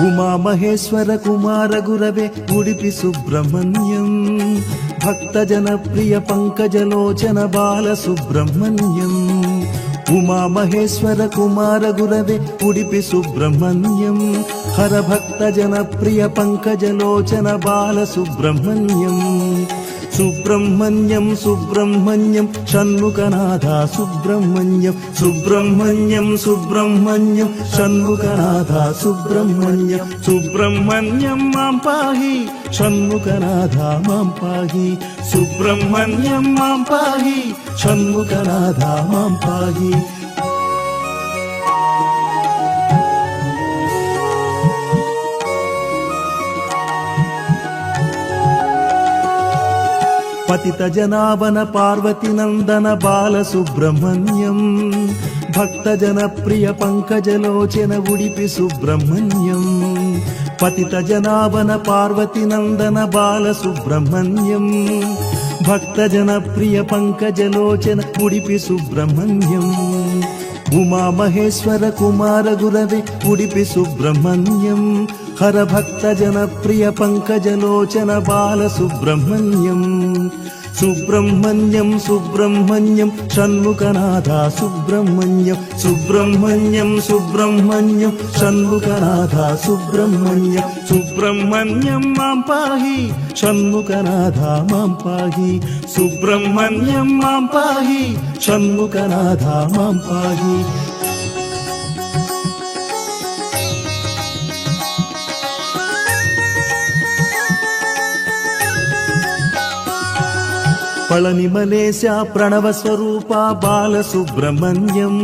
ఉమా మహేశ్వర కుమార గురవే ఉడిపి సుబ్రహ్మణ్యం భక్త జనప్రియ పంకజలోచన బాల సుబ్రహ్మణ్యం ఉమా మహేశ్వర కుమార గురవే ఉడిపి సుబ్రహ్మణ్యం హర భక్త జనప్రియ పంకజలోచన బాల సుబ్రహ్మణ్యం సుబ్రహ్మణ్యం సుబ్రహ్మణ్యం షణ్ముఖనాథ సుబ్రహ్మణ్యం సుబ్రహ్మణ్యం సుబ్రహ్మణ్యం షణ్ముఖనాథ సుబ్రహ్మణ్యం సుబ్రహ్మణ్యం మాం పాహి షణ్ముఖనాథ మాం పాహి సుబ్రహ్మణ్యం మాం పాహి షణ్ముఖనాథ మాం పాహి పతిత జనాభన పార్వతి నందన బాల సుబ్రహ్మణ్యం భక్త జనప్రియ పంకజలోచన ఉడిపి సుబ్రహ్మణ్యం పతిత జనాభన పార్వతి నందన బాల సుబ్రహ్మణ్యం భక్త జనప్రియ పంకజలోచన ఉడిపి సుబ్రహ్మణ్యం ఉమా మహేశ్వర కుమార గురవే ఉడిపి సుబ్రహ్మణ్యం హర భక్త జనప్రియ పంకజలోచన బాల సుబ్రహ్మణ్యం సుబ్రహ్మణ్యం సుబ్రహ్మణ్యం షణ్ముఖనాథ సుబ్రహ్మణ్యం సుబ్రహ్మణ్యం సుబ్రహ్మణ్యం షణ్ముఖనాథ సుబ్రహ్మణ్యం సుబ్రహ్మణ్యం మాం పాహి షణ్ముఖనాథ మాం పాహి సుబ్రహ్మణ్యం మాం పాహి షణ్ముఖనాథ మాం పాహి పళనిమలేశ ప్రణవ స్వరూప బాల సుబ్రహ్మణ్యం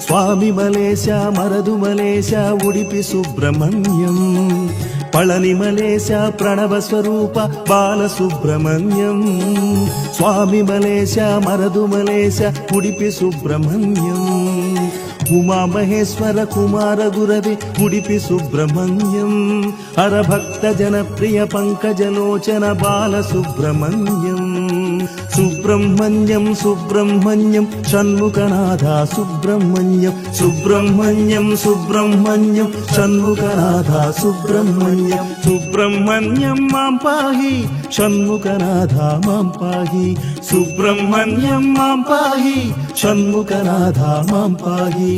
స్వామి మలేశ మరదు మలేశ ఉడిపి సుబ్రహ్మణ్యం పళనిమలేశ ప్రణవ స్వరూప బాల సుబ్రహ్మణ్యం స్వామి మలేశ మరదు మలేశ ఉడిపి సుబ్రహ్మణ్యం ఉమా మహేశ్వర కుమార గురవే ఉడిపి సుబ్రహ్మణ్యం హర భక్త జనప్రియ పంకజలోచన బాల సుబ్రహ్మణ్యం సుబ్రహ్మణ్యం సుబ్రహ్మణ్యం షణ్ముఖనాథ సుబ్రహ్మణ్యం సుబ్రహ్మణ్యం సుబ్రహ్మణ్యం షణ్ముఖనాథ సుబ్రహ్మణ్యం సుబ్రహ్మణ్యం మాం పాహి షణ్ముఖనాథ మాం పాహి సుబ్రహ్మణ్యం మాం పాహి షణ్ముఖనాథ మాం పాహి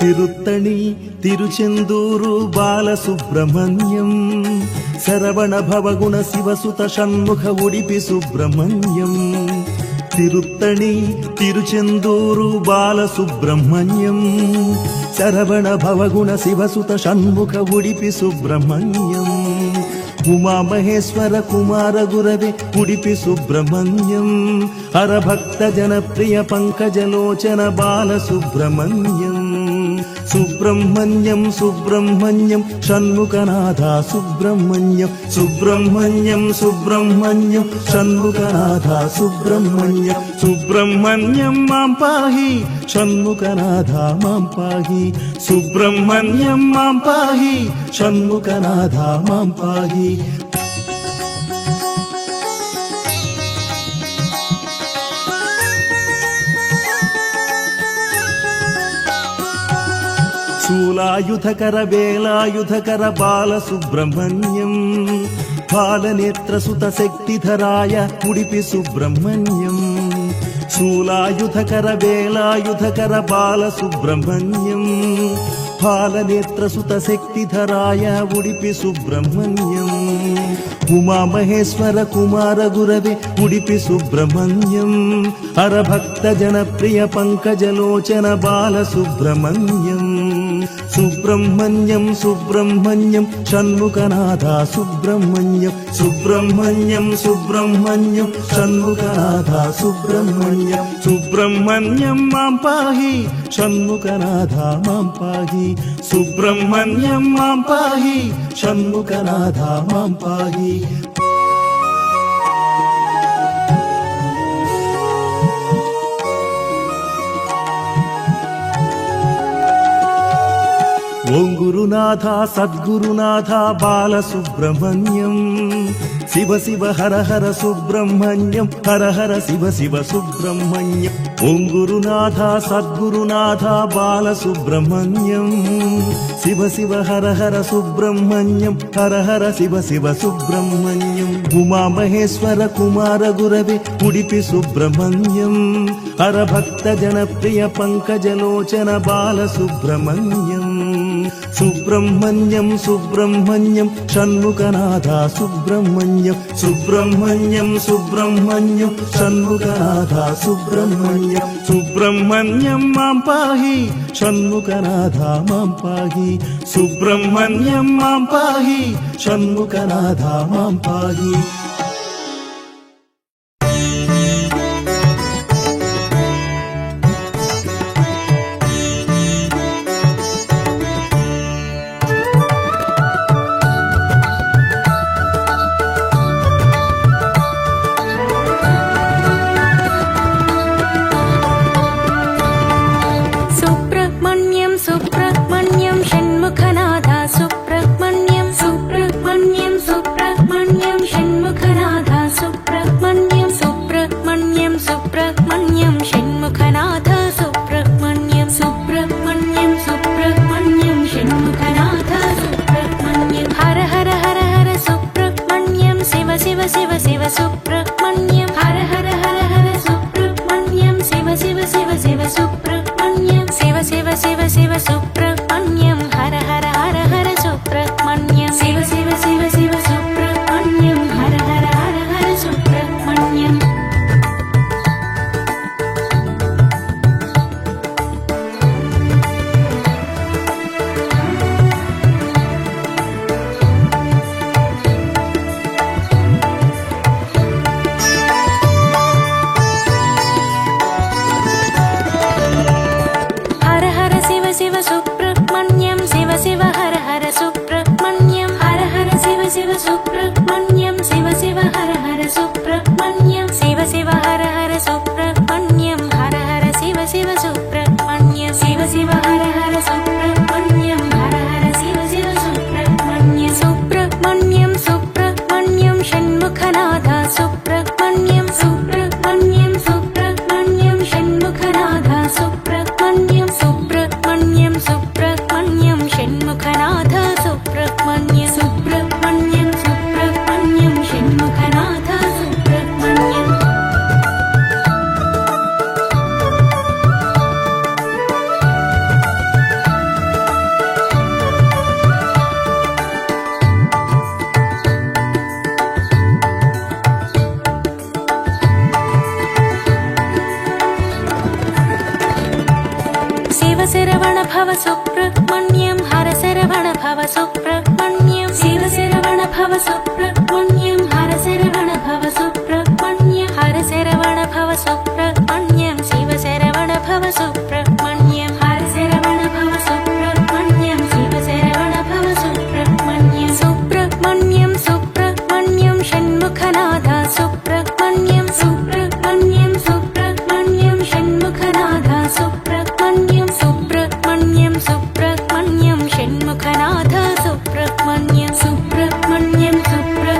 తిరుత్తణి తిరుచెందూరు బాల సుబ్రహ్మణ్యం శరవణ భవగుణ శివసుత షణ్ముఖ ఉడిపి సుబ్రహ్మణ్యం తిరుత్తణి తిరుచెందూరు బాల సుబ్రహ్మణ్యం శరవణ భవగుణ శివసుత షణ్ముఖ ఉడిపి సుబ్రహ్మణ్యం ఉమా మహేశ్వర కుమార గురవే ఉడిపి సుబ్రహ్మణ్యం హర భక్త జనప్రియ పంకజలోచన బాల సుబ్రహ్మణ్యం సుబ్రహ్మణ్యం సుబ్రహ్మణ్యం షణ్ముఖనాథ సుబ్రహ్మణ్యం సుబ్రహ్మణ్యం సుబ్రహ్మణ్యం షణ్ముఖనాథ సుబ్రహ్మణ్యం సుబ్రహ్మణ్యం మాం పాహి షణ్ముఖనాథ మాం పాహి సుబ్రహ్మణ్యం మాం పాహి షణ్ముఖనాథ మాం పాహి శూలాయుధకర వేలాయుధకర బాల సుబ్రహ్మణ్యం బాలనేత్ర సుత శక్తిధరాయ ఉడిపి సుబ్రహ్మణ్యం శూలాయుధకర వేలాయుధకర బాల సుబ్రహ్మణ్యం బాలనేత్ర సుత శక్తిధరాయ ఉడిపి సుబ్రహ్మణ్యం ఉమా మహేశ్వర కుమార గురవే ఉడిపి సుబ్రహ్మణ్యం హర భక్త జనప్రియ పంకజలోచన బాల సుబ్రహ్మణ్యం సుబ్రహ్మణ్యం సుబ్రహ్మణ్యం షణ్ముఖనాథ సుబ్రహ్మణ్యం సుబ్రహ్మణ్యం సుబ్రహ్మణ్యం షణ్ముఖనాథ సుబ్రహ్మణ్యం సుబ్రహ్మణ్యం మాం పాహి షణ్ముఖనాథ మాం పాహి సుబ్రహ్మణ్యం మాం పాహి షణ్ముఖనాథ మాం పాహి ఓం గురునాథ సద్గురునాథ బాలసుబ్రహ్మణ్యం శివ శివ హర హర సుబ్రహ్మణ్యం హర హర శివ శివ సుబ్రహ్మణ్యం ఓం గురునాథ సద్గురునాథ బాలసుబ్రహ్మణ్యం శివ శివ హర హర సుబ్రహ్మణ్యం హర హర శివ శివ సుబ్రహ్మణ్యం ఉమామహేశ్వర కుమార గురవే ఉడిపి సుబ్రహ్మణ్యం హర భక్త జనప్రియ పంకజలోచన బాలసుబ్రహ్మణ్యం సుబ్రహ్మణ్యం సుబ్రహ్మణ్యం షణ్ముఖనాథ సుబ్రహ్మణ్యం సుబ్రహ్మణ్యం సుబ్రహ్మణ్యం షణ్ముఖనాథ సుబ్రహ్మణ్యం సుబ్రహ్మణ్యం మాం పాహి షణ్ముఖనాథ మాం పాహి సుబ్రహ్మణ్యం మాం పాహి షణ్ముఖనాథ మాం పాహి भव सुब्रह्मण्यं हर शरवण भव सुब्रह्मण्यं शिव शरवण भव सुब्रह्मण्यं हर शरवण भव सुब्रह्मण्यं हर शरवण भव सुब्रह्मण्यं शिव शरवण भव सुब्रह्मण्यं हर शरवण भव सुब्रह्मण्यं शिव शरवण भव सुब्रह्मण्यं सुब्रह्मण्यं सुब्रह्मण्यं षण्मुखनाथ सुब्रह्मण्यं सुब्रह्मण्यं सुब्रह्मण्यं षण्मुखनाथ सुब्रह्मण्यं सुब्रह्मण्यं सुब्रह्मण्यं षण्मुखनाथ सुब्रह्मण्यं सुब्रह्मण्यं सुब्रह्मण्यं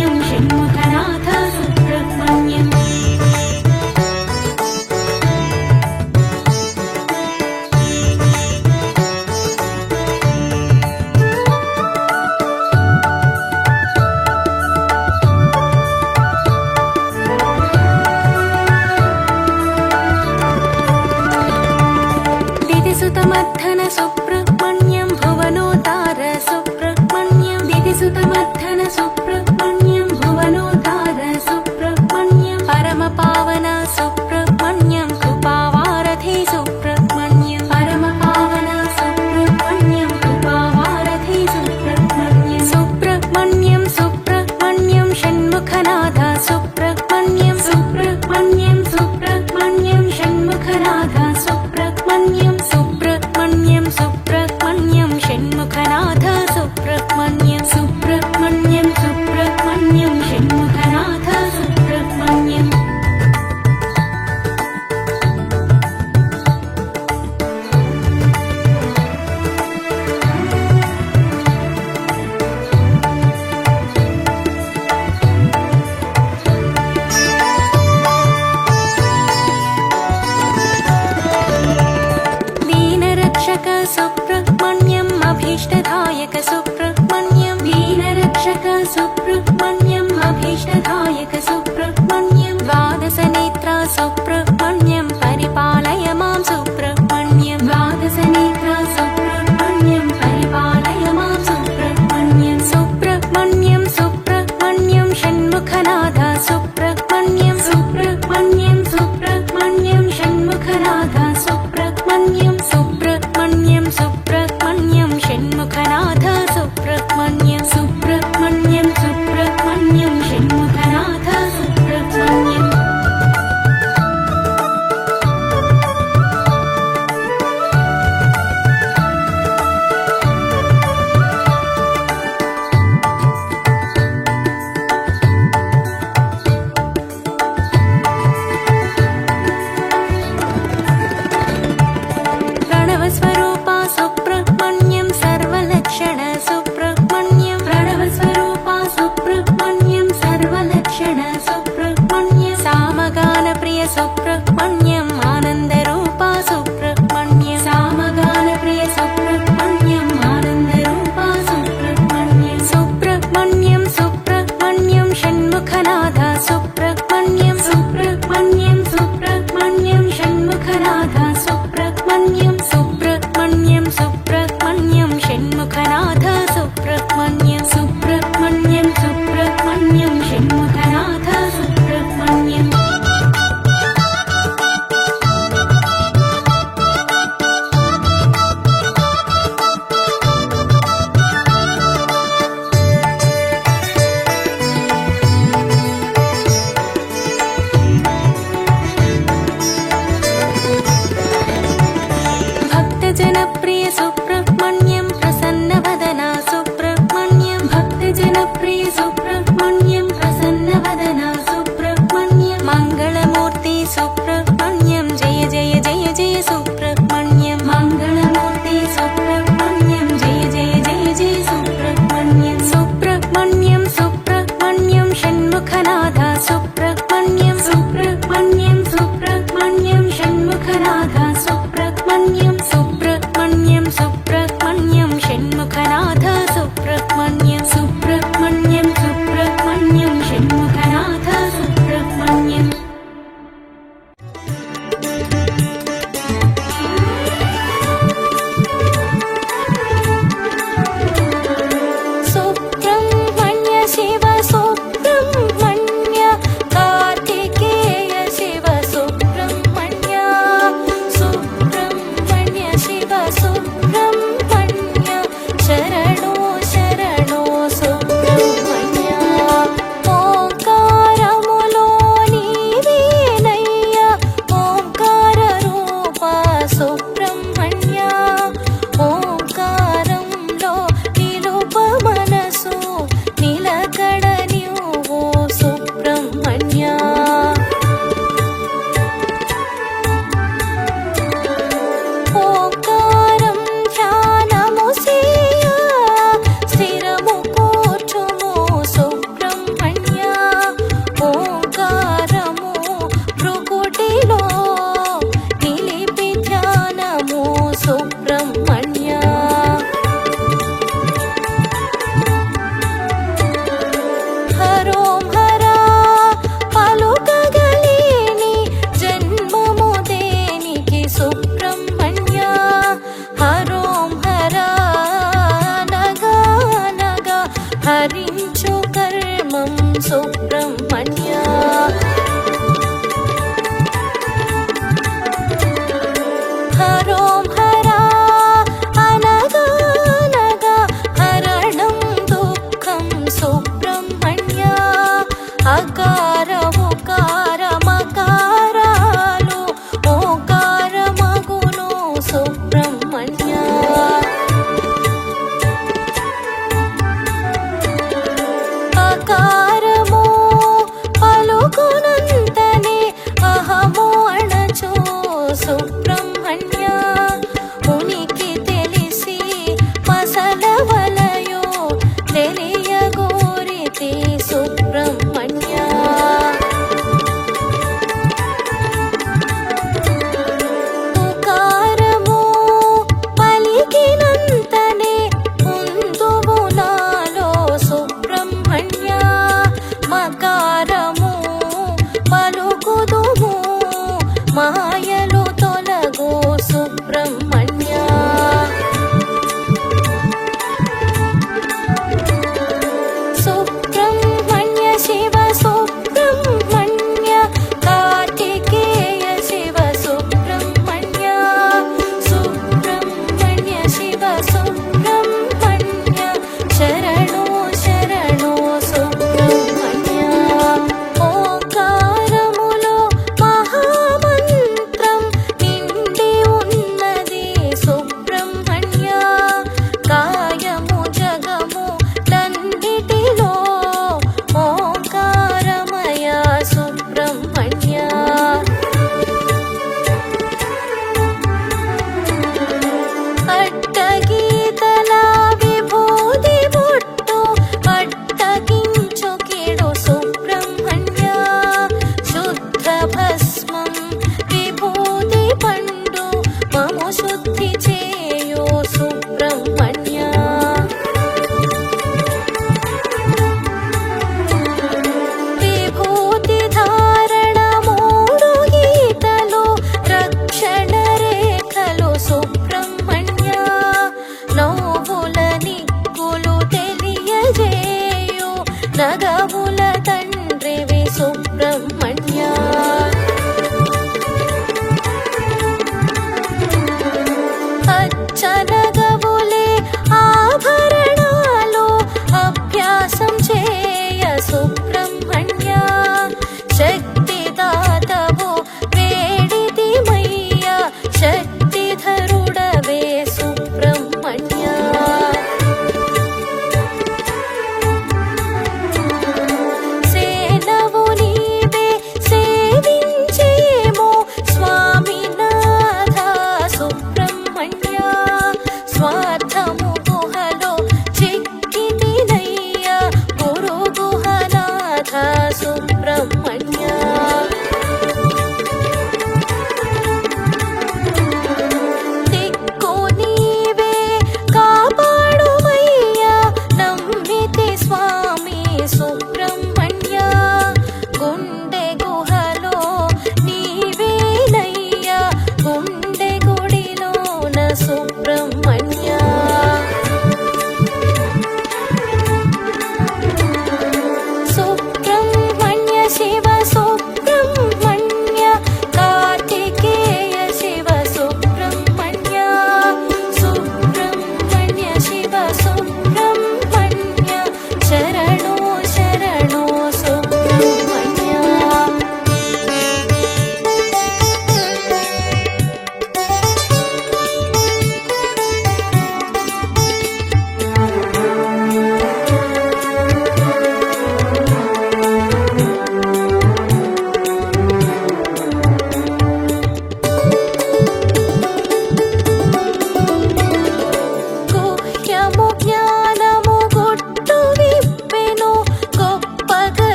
సుబ్రహ్మణ్యం షణ్ముఖనాథ సుబ్రహ్మణ్యం दितिसुतमद्धन सुब्रह्मण्यं भुवनोतार सुब्रह्मण्यं दितिसुतमद्धन सुब्रह्मण्यं भुवनोतार सुब्रह्मण्यं परमपावन सुब्रह्मण्यं कृपावारधि सुब्रह्मण्यं परमपावन सुब्रह्मण्यं कृपावारधि सुब्रह्मण्यं सुब्रह्मण्यं सुब्रह्मण्यं षण्मुखनाथ सुब्रह्मण्यं सुब्रह्मण्यं सुब्रह्मण्यं षण्मुखनाथ सुब्रह्मण्यं सुब्रह्मण्यं सुब्रह्मण्यं षण्मुखनाथ सुब्रह्मण्यं सुब्रह्मण्यं सुब्रह्मण्यम् अभीष्टदायक सुब्रह्मण्यं दीनरक्षक सुब्रह्मण्यम् अभीष्टदायक सुब्रह्मण्यं द्वादशनेत्रा सुब्रह्मण्यं परिपालय मां सुब्रह्मण्यं द्वादशनेत्रा सुब्रह्मण्यं परिपालय मां सुब्रह्मण्यं सुब्रह्मण्यं सुब्रह्मण्यं षण्मुखनाथ सुब्रह्मण्यं सुब्रह्मण्यं सुब्रह्मण्यं षण्मुखनाथ सुब्रह्मण्यं सुब्रह्मण्यं सुब्रह्मण्यं षण्मुखनाथ सुब्रह्मण्यं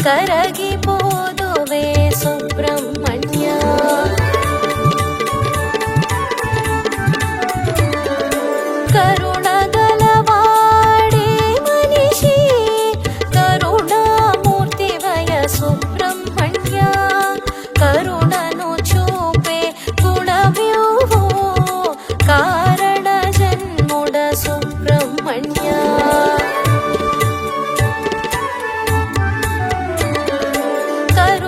కరగిపోదువే సుబ్రహ్మణ్య కరుణగలవాడే మనిషి కరుణామూర్తివయ సుబ్రహ్మణ్య కరుణను చూపే గుణవ్యూహో కారణ జన్ముడ సుబ్రహ్మణ్య కరుణ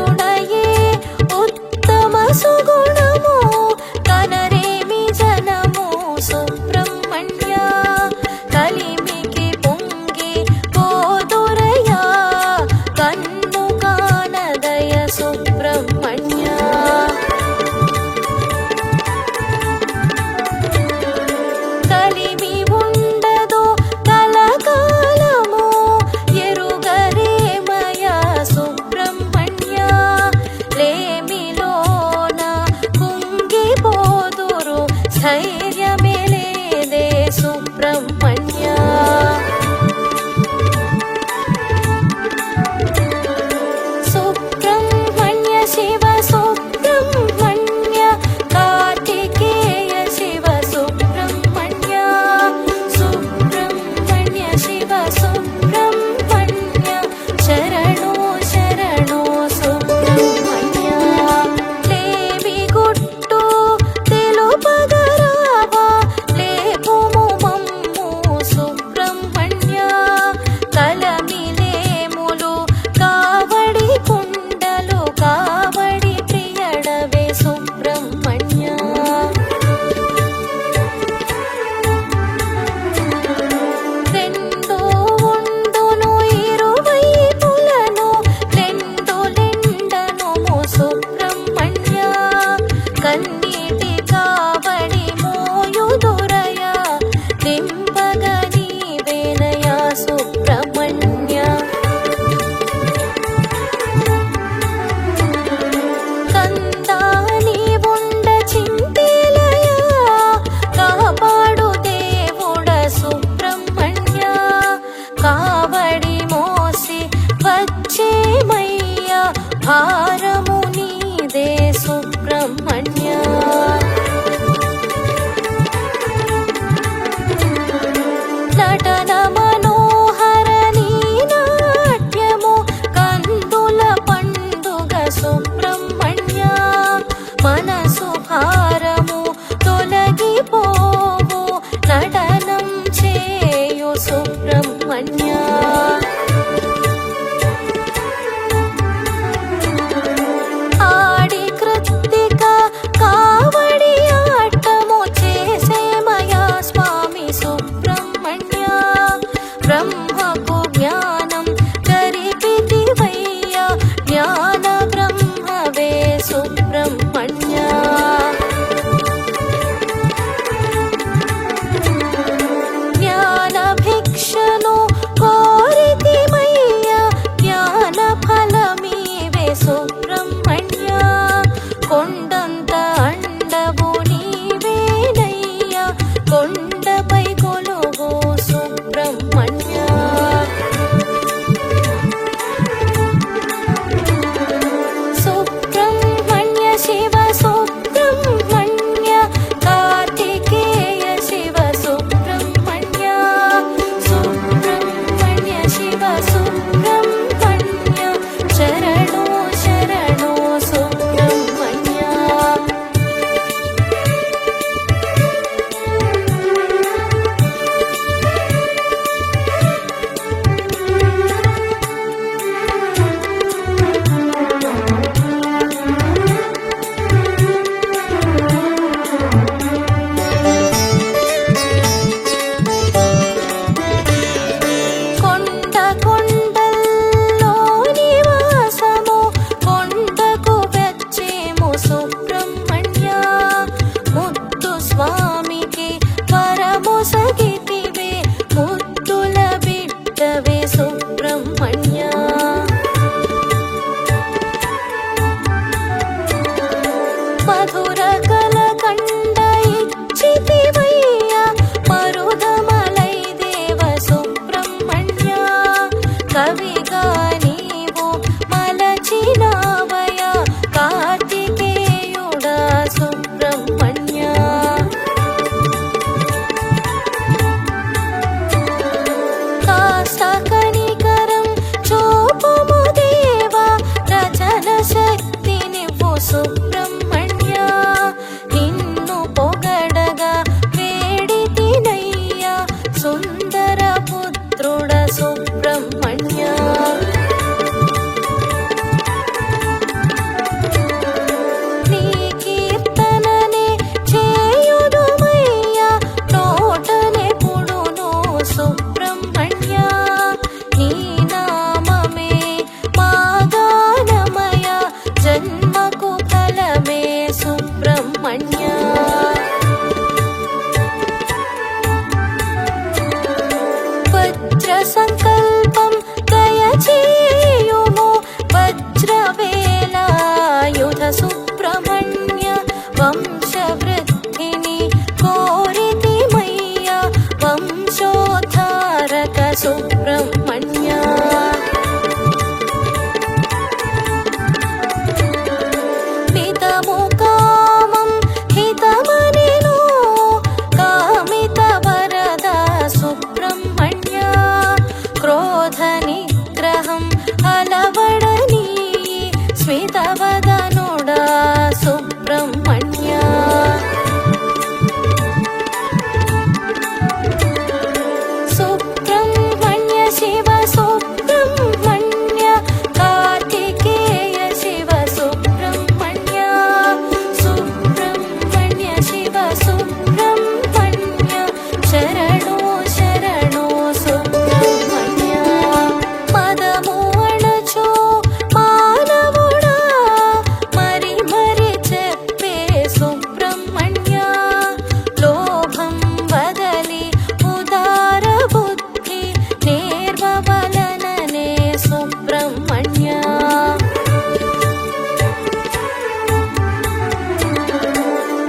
సుబ్రహ్మణ్య.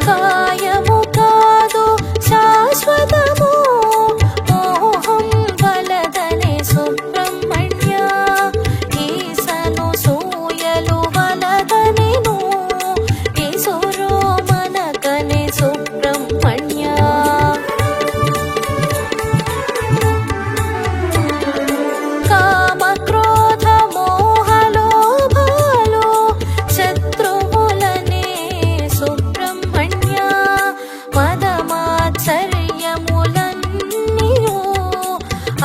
కాయము కాదు శాశ్వతము మోహం వలదనే సుబ్రహ్మణ్య. ఈసను సూయలు వలదనెను ఈసురో మనకనే సుబ్రహ్మణ్య. కామ క్రోధ మోహలోభాలు శత్రువులనే సుబ్రహ్మణ్య. మదమాత్సర్యములన్నీయు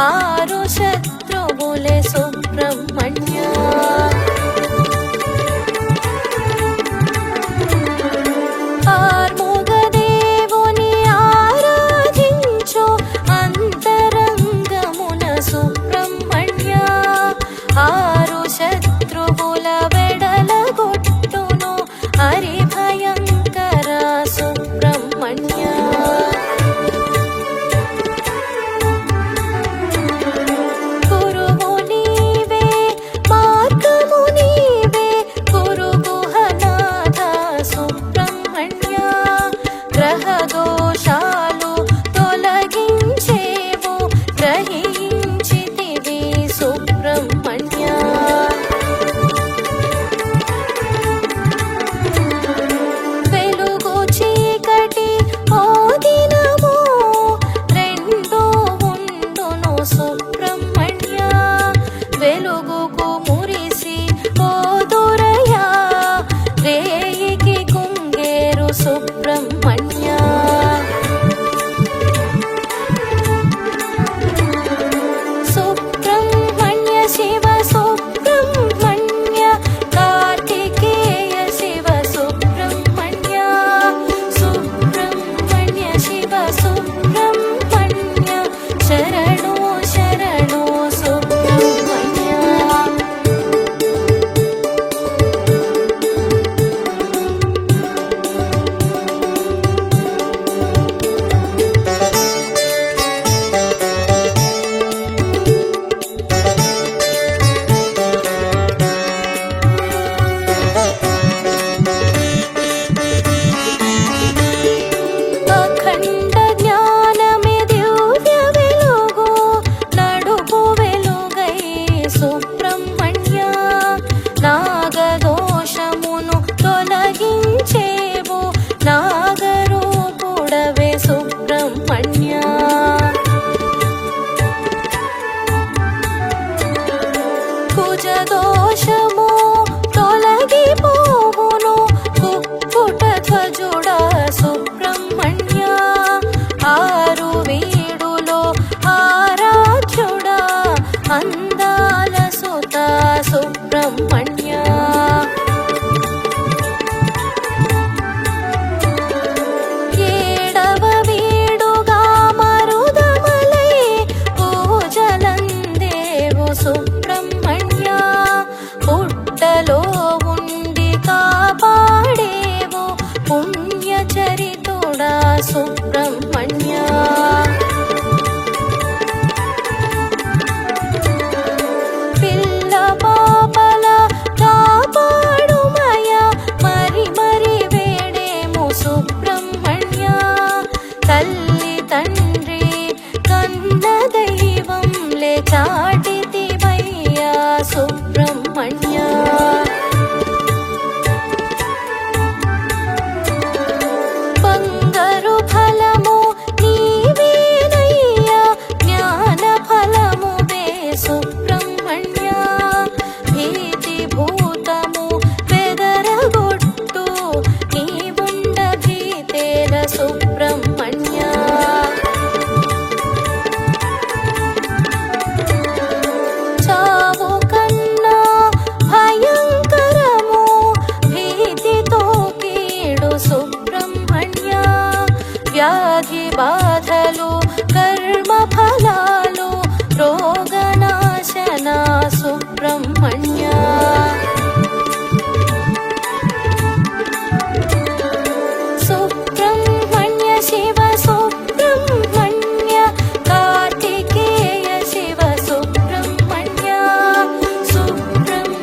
ఆరు శత్రువులే సుబ్రహ్మణ్య. ఆర్ముగదేవుని ఆరాధించు అంతరంగమున సుబ్రహ్మణ్య. ఆరు శత్రువుల వెడలగొట్టును హరిభయంకర సుబ్రహ్మణ్య. గురువు నీవే మార్గము నీవే గురుగుహనాథ సుబ్రహ్మణ్య. గ్రహ దోషాలు తొలగించేవు గ్రహించితివి సుబ్రహ్మణ్య. వెలుగు చీకటి ఓ దినము రెండు ఉండును సుబ్రహ్మణ్య. వెలుగుకు మురిసి పోదురయా రేయికి కుంగేరు సుబ్రహ్మణ్య. సుబ్రహ్మణ్య శివ సుబ్రహ్మణ్య కార్తికేయ శివ సుబ్రహ్మణ్య. సుబ్రహ్మణ్య శివ సుబ్రహ్మణ్య శరణు శరణు సుబ్రహ్మణ్య. అఖండ జ్ఞానమే దివ్య వెలుగు నడుపు వెలుగై సుబ్రహ్మణ్య. నాగదోషమును తొలగించేవు నాగరూపుడవే సుబ్రహ్మణ్య. కుజ దోషము తొలగిపోవును కుక్కుట ధ్వజుడా సుబ్రహ్మణ్య. ఆరు వీడులో ఆరాధ్యుడా అందాల సుత సుబ్రహ్మణ్య. ఏడవ వీడుగా మరుదమలై పూజలందేవు సుబ్రహ్మణ్య. పుట్టలో ఉండి కాపాడేవు పుణ్యచరితుడా సుబ్రహ్మణ్య. పిల్ల పాపల కాపాడుమయ మరి మరి వేడేము సుబ్రహ్మణ్య. తల్లి తండ్రి కన్న దైవం లే చాటితివయ్యా సుబ్రహ్మణ్య. బంగారు ఫలము నీవేనయ్యా జ్ఞాన ఫలము వే సుబ్రహ్మణ్య. భీతి భూతము బెదరగొట్టు నీవుండ భీతేల సుబ్రహ్మణ్య. చావు కన్నా భయంకరము భీతితో కీడు సుబ్రహ్మణ్య. వ్యాధి బాధలు కర్మ ఫలాలు రోగనాశన సుబ్రహ్మణ్య. సుబ్రహ్మణ్య శివ సుబ్రహ్మణ్య కార్తికేయ శివ సుబ్రహ్మణ్య. సుబ్రహ్మణ్య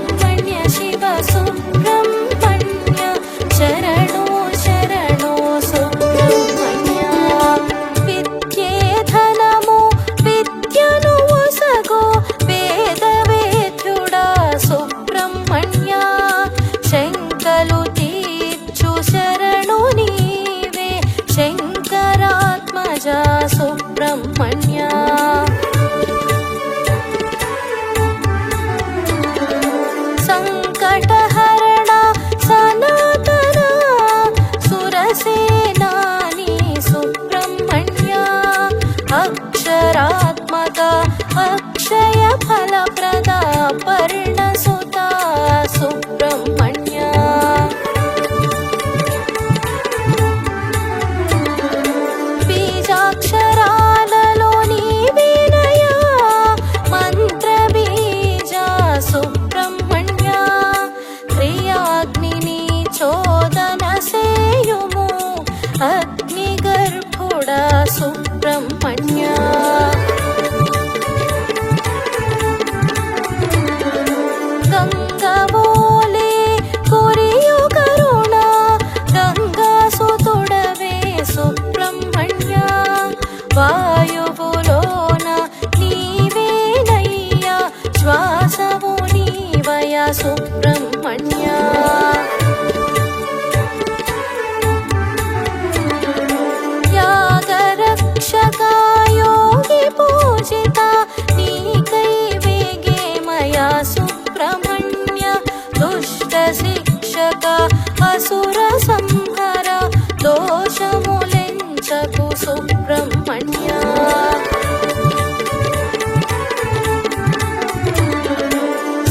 సుబ్రహ్మణ్య యాగరక్షక యోగి పూజిత నీకై వేగే మయా సుబ్రహ్మణ్య దుష్ట శిక్షక అసుర సంహర దోషములెంచకు సుబ్రహ్మణ్య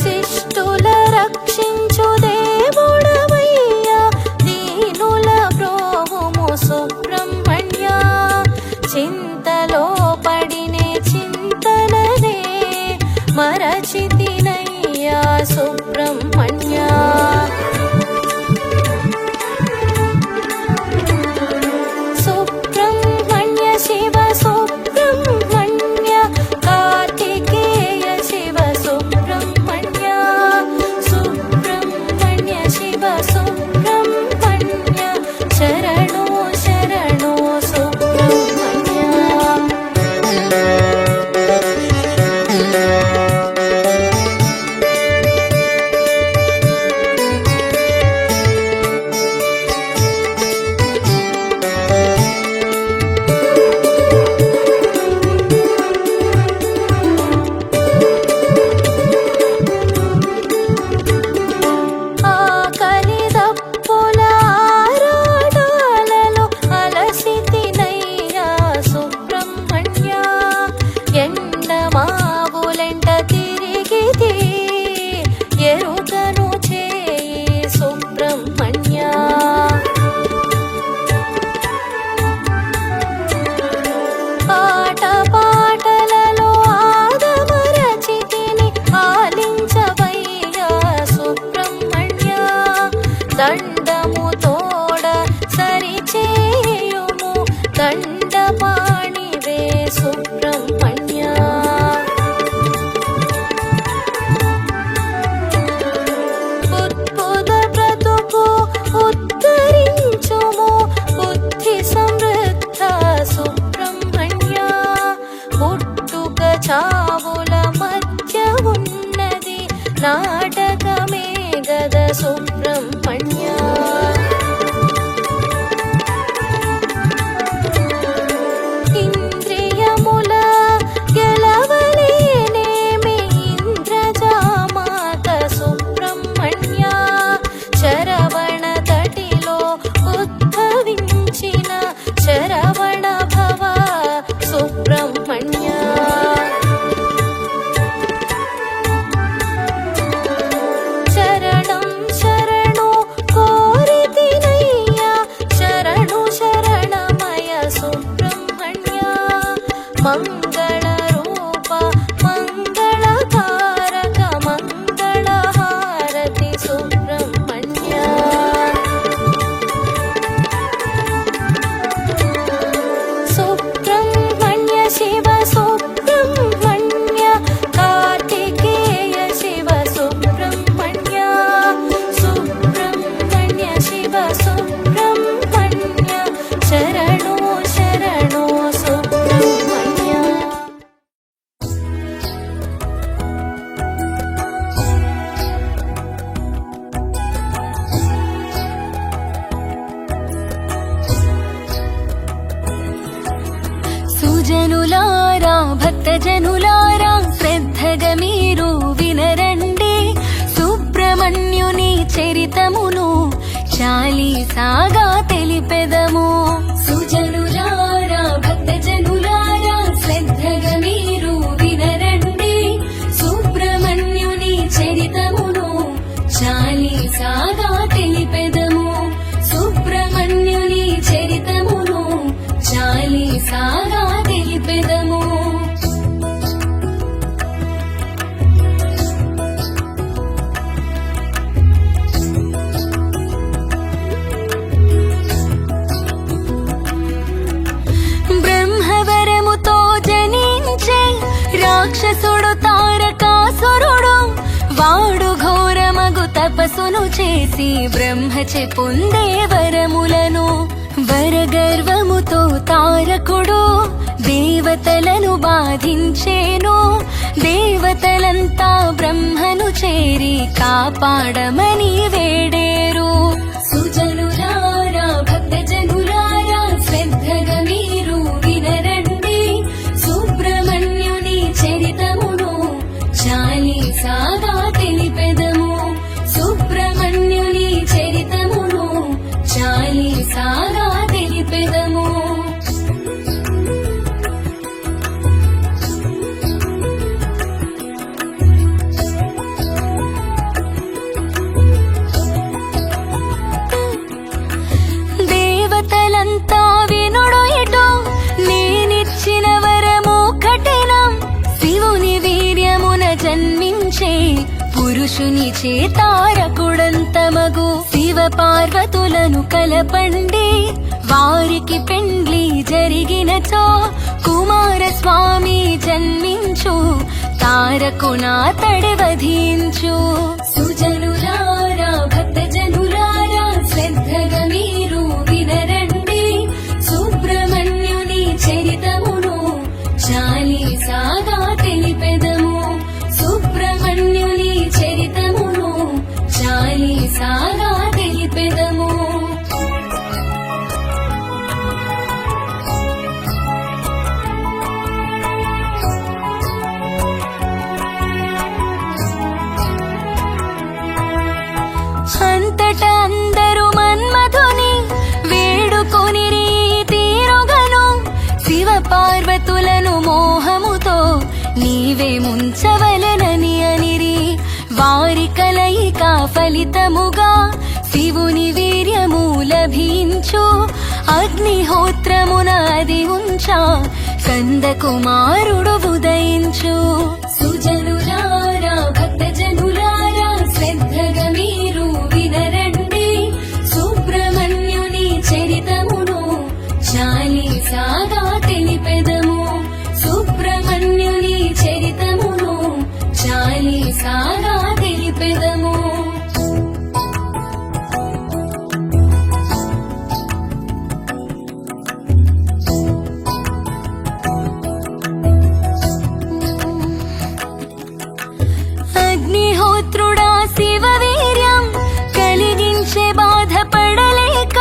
శిష్టుల రక్షించు దేవుడవయ్యా దీనుల ప్రోముము సుబ్రహ్మణ్య చింతలో పడినే చింతననే మరచితినయ్యా సుబ్రహ్మణ్య సుబ్రహ్మణ్య శివ సుబ్రహ్మణ్య కార్తికేయ శివ సుబ్రహ్మణ్య సుబ్రహ్మణ్య శివ సుబ్రహ్మణ్య శరణో శరణో సుబ్రహ్మణ్య ఆకలి దప్పుల ఆరాటాలలో అలసితినయ్యా సుబ్రహ్మణ్య ఎండమావులెంట తిరిగితి ఎరుకను చేయి సుబ్రహ్మణ్య ఆట పాటలలో ఆదమరచితిని ఆలించవయ్యా సుబ్రహ్మణ్య దండము తోడ సరిచేయుము దండపాణివే సుబ్రహ్మణ్య ఉద్భుత బ్రతుకు ఉద్ధరించుము బుద్ధి సమృద్ధ సుబ్రహ్మణ్య పుట్టుక చావుల మధ్య ఉన్నది నాటకమే గద సుబ్రహ్మణ్య ఇంద్రియముల గెలవలేనేమి ఇంద్రజామాత సుబ్రహ్మణ్య శరవణ తటిలో ఉద్భవించిన శరవణ భవ సుబ్రహ్మణ్య శరణం శరణు కోరితినయ్యా శరణు శరణమయ సుబ్రహ్మణ్య మంగళ రూప మంగళకారక మంగళహారతి సుబ్రహ్మణ్య సుబ్రహ్మణ్య శివ సుబ్రహ్మణ్య కార్తికేయ శివ సుబ్రహ్మణ్య సుబ్రహ్మణ్య శివ సుబ్రహ్మణ్య శరణో శరణో సుబ్రహ్మణ్య సుజనులారా భక్తజనులారా శ్రద్ధగా మీరు వినరండి సుబ్రహ్మణ్యుని చరితమును చాలీసాగా తెలిపెదము సుజనులారా భక్తజనులారా శ్రద్ధగా మీరు వినరండి సుబ్రహ్మణ్యుని చరితమును చాలీసాగా తెలిపెదము సుబ్రహ్మణ్యుని చరితమును చాలీసాగా తెలిపెదము బ్రహ్మవరముతో జనించే రాక్షసుడు తారకాసురుడు వాడు ఘోరమగు తపస్సును చేసి బ్రహ్మచే పొందే వరములను వరగర్వముతో తారకుడు దేవతలను బాధించేను దేవతలంతా బ్రహ్మను చేరి కాపాడమని వేడేరు. సుజనులారా భక్తజనులారా శ్రద్ధగా మీరు వినరండి, సుబ్రహ్మణ్యుని చరితమును చాలీసాగా తెలిపెదము. సుబ్రహ్మణ్యుని చరితమును చాలీసాగా తెలిపెదము. దేవతలంతా వినుడు ఇటు, నేనిచ్చిన వరము కఠినం. శివుని వీర్యమున జన్మించే పురుషుని చేతారకుడంతమగు శివ పార్వతులను కలపండి. వారికి పెండ్లి జరిగినచో కుమారస్వామి జన్మించు, తారకునాతడి వధించు. సుజనులారా భక్తజనులారా శ్రద్ధగా మీరు వినరండి, సుబ్రహ్మణ్యుని చరితమును చాలీసాగా తెలిపెదము. సుబ్రహ్మణ్యుని చరితమును చాలీసాగా తెలిపెదము. అంతటా అందరూ మన్మధుని వేడుకొని తీరుగను, శివ పార్వతులను మోహముతో నీవే ముంచవలెనని అనిరి. వారి కలయిక ఫలితముగా శివుని వీర్యము లభించు. అగ్నిహోత్రమున అది ఉంచా కందకుమారుడు ఉదయించు. సుజనులారా భక్తజనులారా శ్రద్ధగా మీరు వినరండి, సుబ్రహ్మణ్యుని చరితమును చాలీసాగా తెలిపెదము. సుబ్రహ్మణ్యుని చరితమును చాలీసాగా తెలిపెదము. అగ్నిహోత్రుడా శివ వీర్యం కలిగించే బాధపడలేక,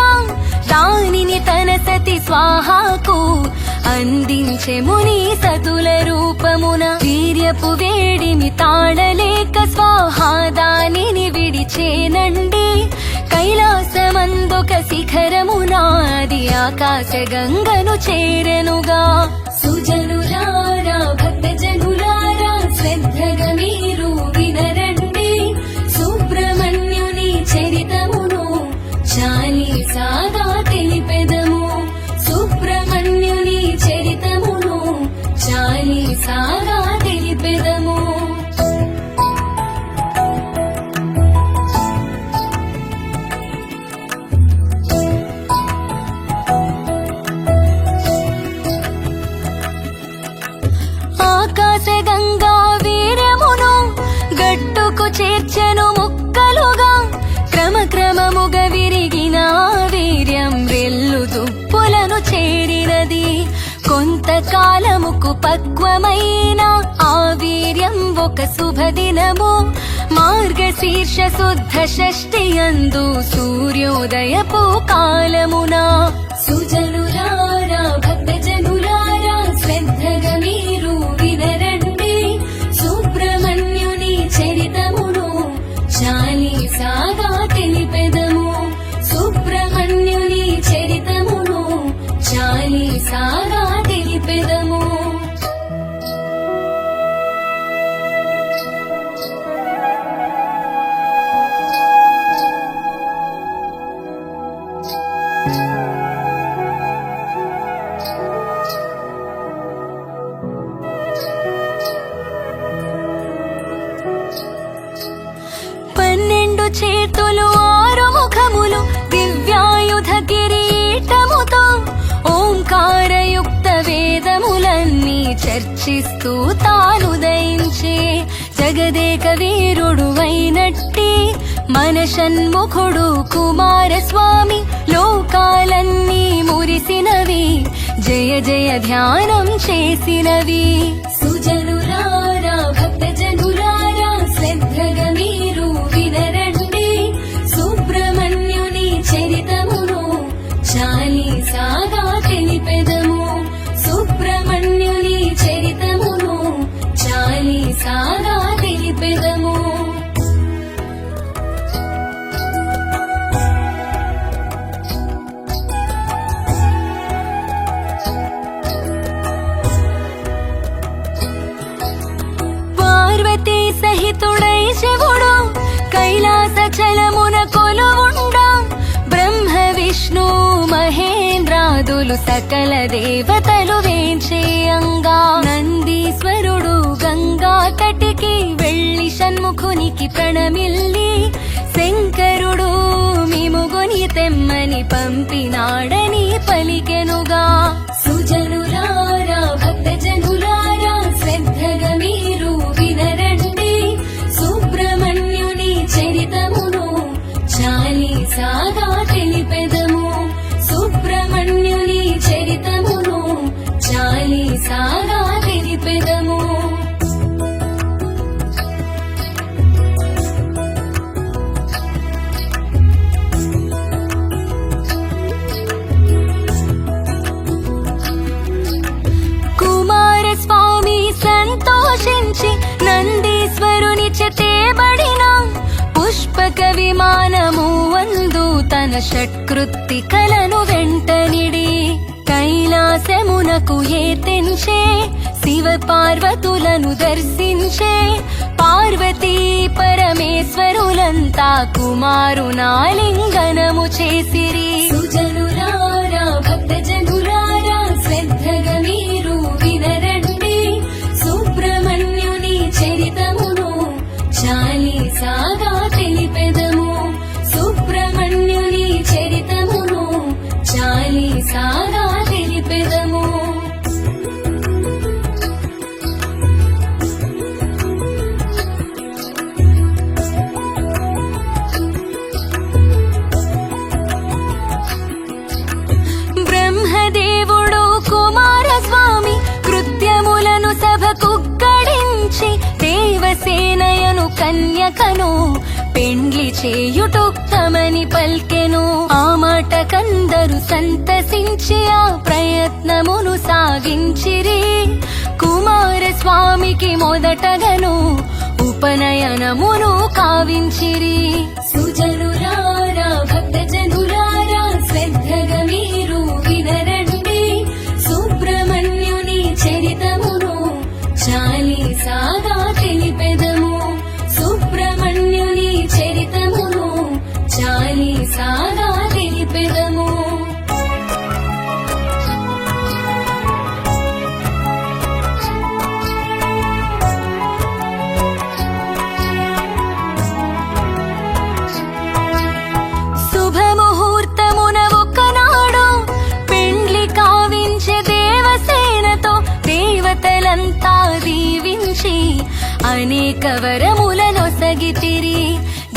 దానిని తన సతి స్వాహాకు అందించే ముని సతుల రూపమున. వీర్యపు వేడిమి తాళలేక స్వాహా దానిని విడిచేనండి. కైలాసమందొక శిఖరమునాది ఆకాశ గంగను చేరెనుగా. సుజనులారా భక్తజనులారా శ్రద్ధగా మీరు వినరండి, సుబ్రహ్మణ్యుని చరితమును చాలీసాగా తెలిపెదము. సుబ్రహ్మణ్యుని చరితమును చాలీసాగా తెలిపెదము. ఆకాశ గంగా వీర్యమును గట్టుకు చేర్చెను ముక్కలుగా. క్రమక్రమముగా విరిగిన వీర్యం రెల్లు దుప్పులను చేరినది. కొంతకాలముకు పక్వమైన ఆ వీర్యం ఒక శుభదినము మార్గశీర్ష శుద్ధ షష్ఠి యందు సూర్యోదయపు కాలమున. సుజనులారా భక్తజనులారా శ్రద్ధగా మీరు వినరండి, సుబ్రహ్మణ్యుని చరితమును చాలీసాగా తెలిపెదము. సుబ్రహ్మణ్యుని చరితమును చాలీసాగా తెలిపెదము. చేతులు ఆరు ముఖములు దివ్యాయుధ కిరీటముతో ఓంకారయుక్త వేదములన్నీ చర్చిస్తూ తానుదయించే జగదేక వీరుడు అయినట్టి మన షణ్ముఖుడు కుమారస్వామి లోకాలన్నీ మురిసినవి జయ జయ ధ్యానం చేసినవి. సుజనులారా కొలువుండా బ్రహ్మ విష్ణు మహేంద్రాదులు సకల దేవతలు వేంచేయంగా నందీశ్వరుడు గంగా తటికి వెళ్ళి షణ్ముఖునికి ప్రణమిల్లి శంకరుడు మిముగుని తెమ్మని పంపినాడని పలికెనుగా. సుజనులారా భక్తజనులారా శ్రద్ధగా మీరు వినరండి సుబ్రహ్మణ్యుని చరితమును చాలీసాగా తెలిపెదము. సుబ్రహ్మణ్యుని చరితమును చాలీసాగా తెలిపెదము. కుమారస్వామి సంతోషించి నందీశ్వరుని చేతబడిన పుష్పక విమానము వందు తన షట్కృత్తికలను వెంటనిడి కైలాసమునకు ఏతెంచే శివ పార్వతులను దర్శించే పార్వతీ పరమేశ్వరులంతా కుమారునాలింగనము చేసిరి. సుజనులారా భక్తజనులారా శ్రద్ధగా మీరు వినరండి సుబ్రహ్మణ్యుని చరితమును చాలీసాగా తెలిపెదము. సుబ్రహ్మణ్యుని చరితమును చాలీసాగా తెలిపెదము. బ్రహ్మదేవుడు కుమారస్వామి కృత్యములను సభకుక్కడించి దేవసేనయను కన్యకను పెండ్లి చేయుటోక్తమని పల్కెను. ఆ మాట కందరు సంతసించి ఆ ప్రయత్నమును సాగించిరి. కుమారస్వామికి మొదటగను ఉపనయనమును కావించిరి. సుజనులారా భక్తజనులారా శ్రద్ధగా మీరు వినరండి సుబ్రహ్మణ్యుని చరితమును చాలీసాగా తెలిపెదము. సుబ్రహ్మణ్యుని చరితమును చాలీసాగా తెలిపెదము. శుభముహూర్తమున ఒకనాడు పెండ్లి కావించే దేవసేనతో దేవతలంతా దీవించి అనేక వరములనొసగితిరి.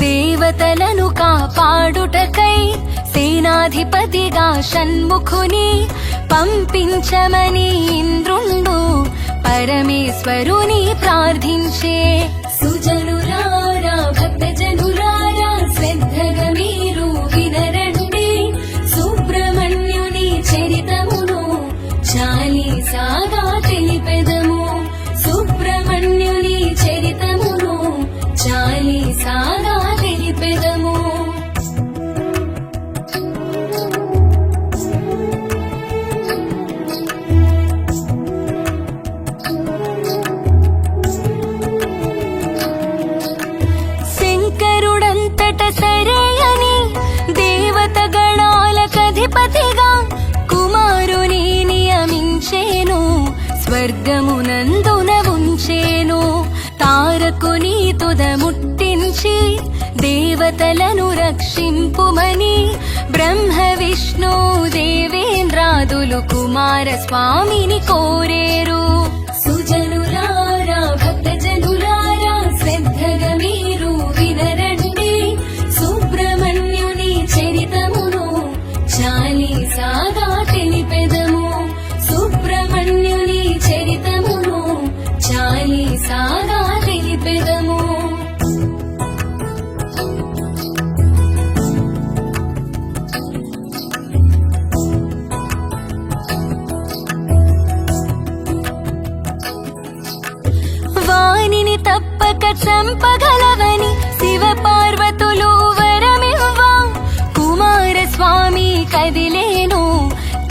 దేవతలను కాపాడుటకై సేనాధిపతిగా షణ్ముఖుని పంపించమని ఇంద్రుండు పరమేశ్వరుని ప్రార్థించే. సుజనులారా భక్తజనులారా శ్రద్ధగా మీరు వినరండి సుబ్రహ్మణ్యుని చరితమును చాలీసాగా తెలిపెదము. సుబ్రహ్మణ్యుని చరితమును చాలీసాగా తెలిపెదము. శంకరుడంతట సరే అని దేవత గణాలకధిపతిగా కుమారుని నియమించేను. స్వర్గమునందున ఉంచేను. తారకుని తుద ముట్టించి దేవతలను రక్షింపుమని బ్రహ్మ విష్ణు దేవేంద్రాదులు కుమారస్వామిని కోరేరు. సుజనులారా భక్తజనులారా శ్రద్ధగా మీరు వినరండి సుబ్రహ్మణ్యుని చరితమును చాలీసాగా తెలిపెదము. సుబ్రహ్మణ్యుని చరితమును చాలీసాగా తెలిపెదము. వానిని తప్పక చంపగలవని శివ పార్వతులు వరమివ్వా కుమారస్వామి కదిలేను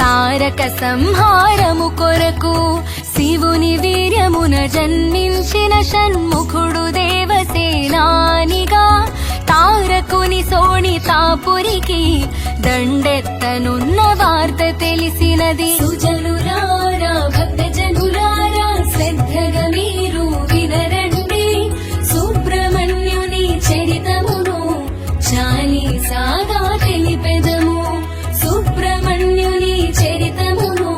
తారక సంహారము కొరకు. శివుని వీర్యమున జన్మించిన షణ్ముఖుడు దేవసేనానిగా తారకుని సోణి దండెత్తనున్న వార్త తెలిసినది. సుజనులారా భక్తజనులారా శ్రద్ధగా మీరు వినరండి, సుబ్రహ్మణ్యుని చరితమును చాలీసాగా తెలిపెదము. సుబ్రహ్మణ్యుని చరితమును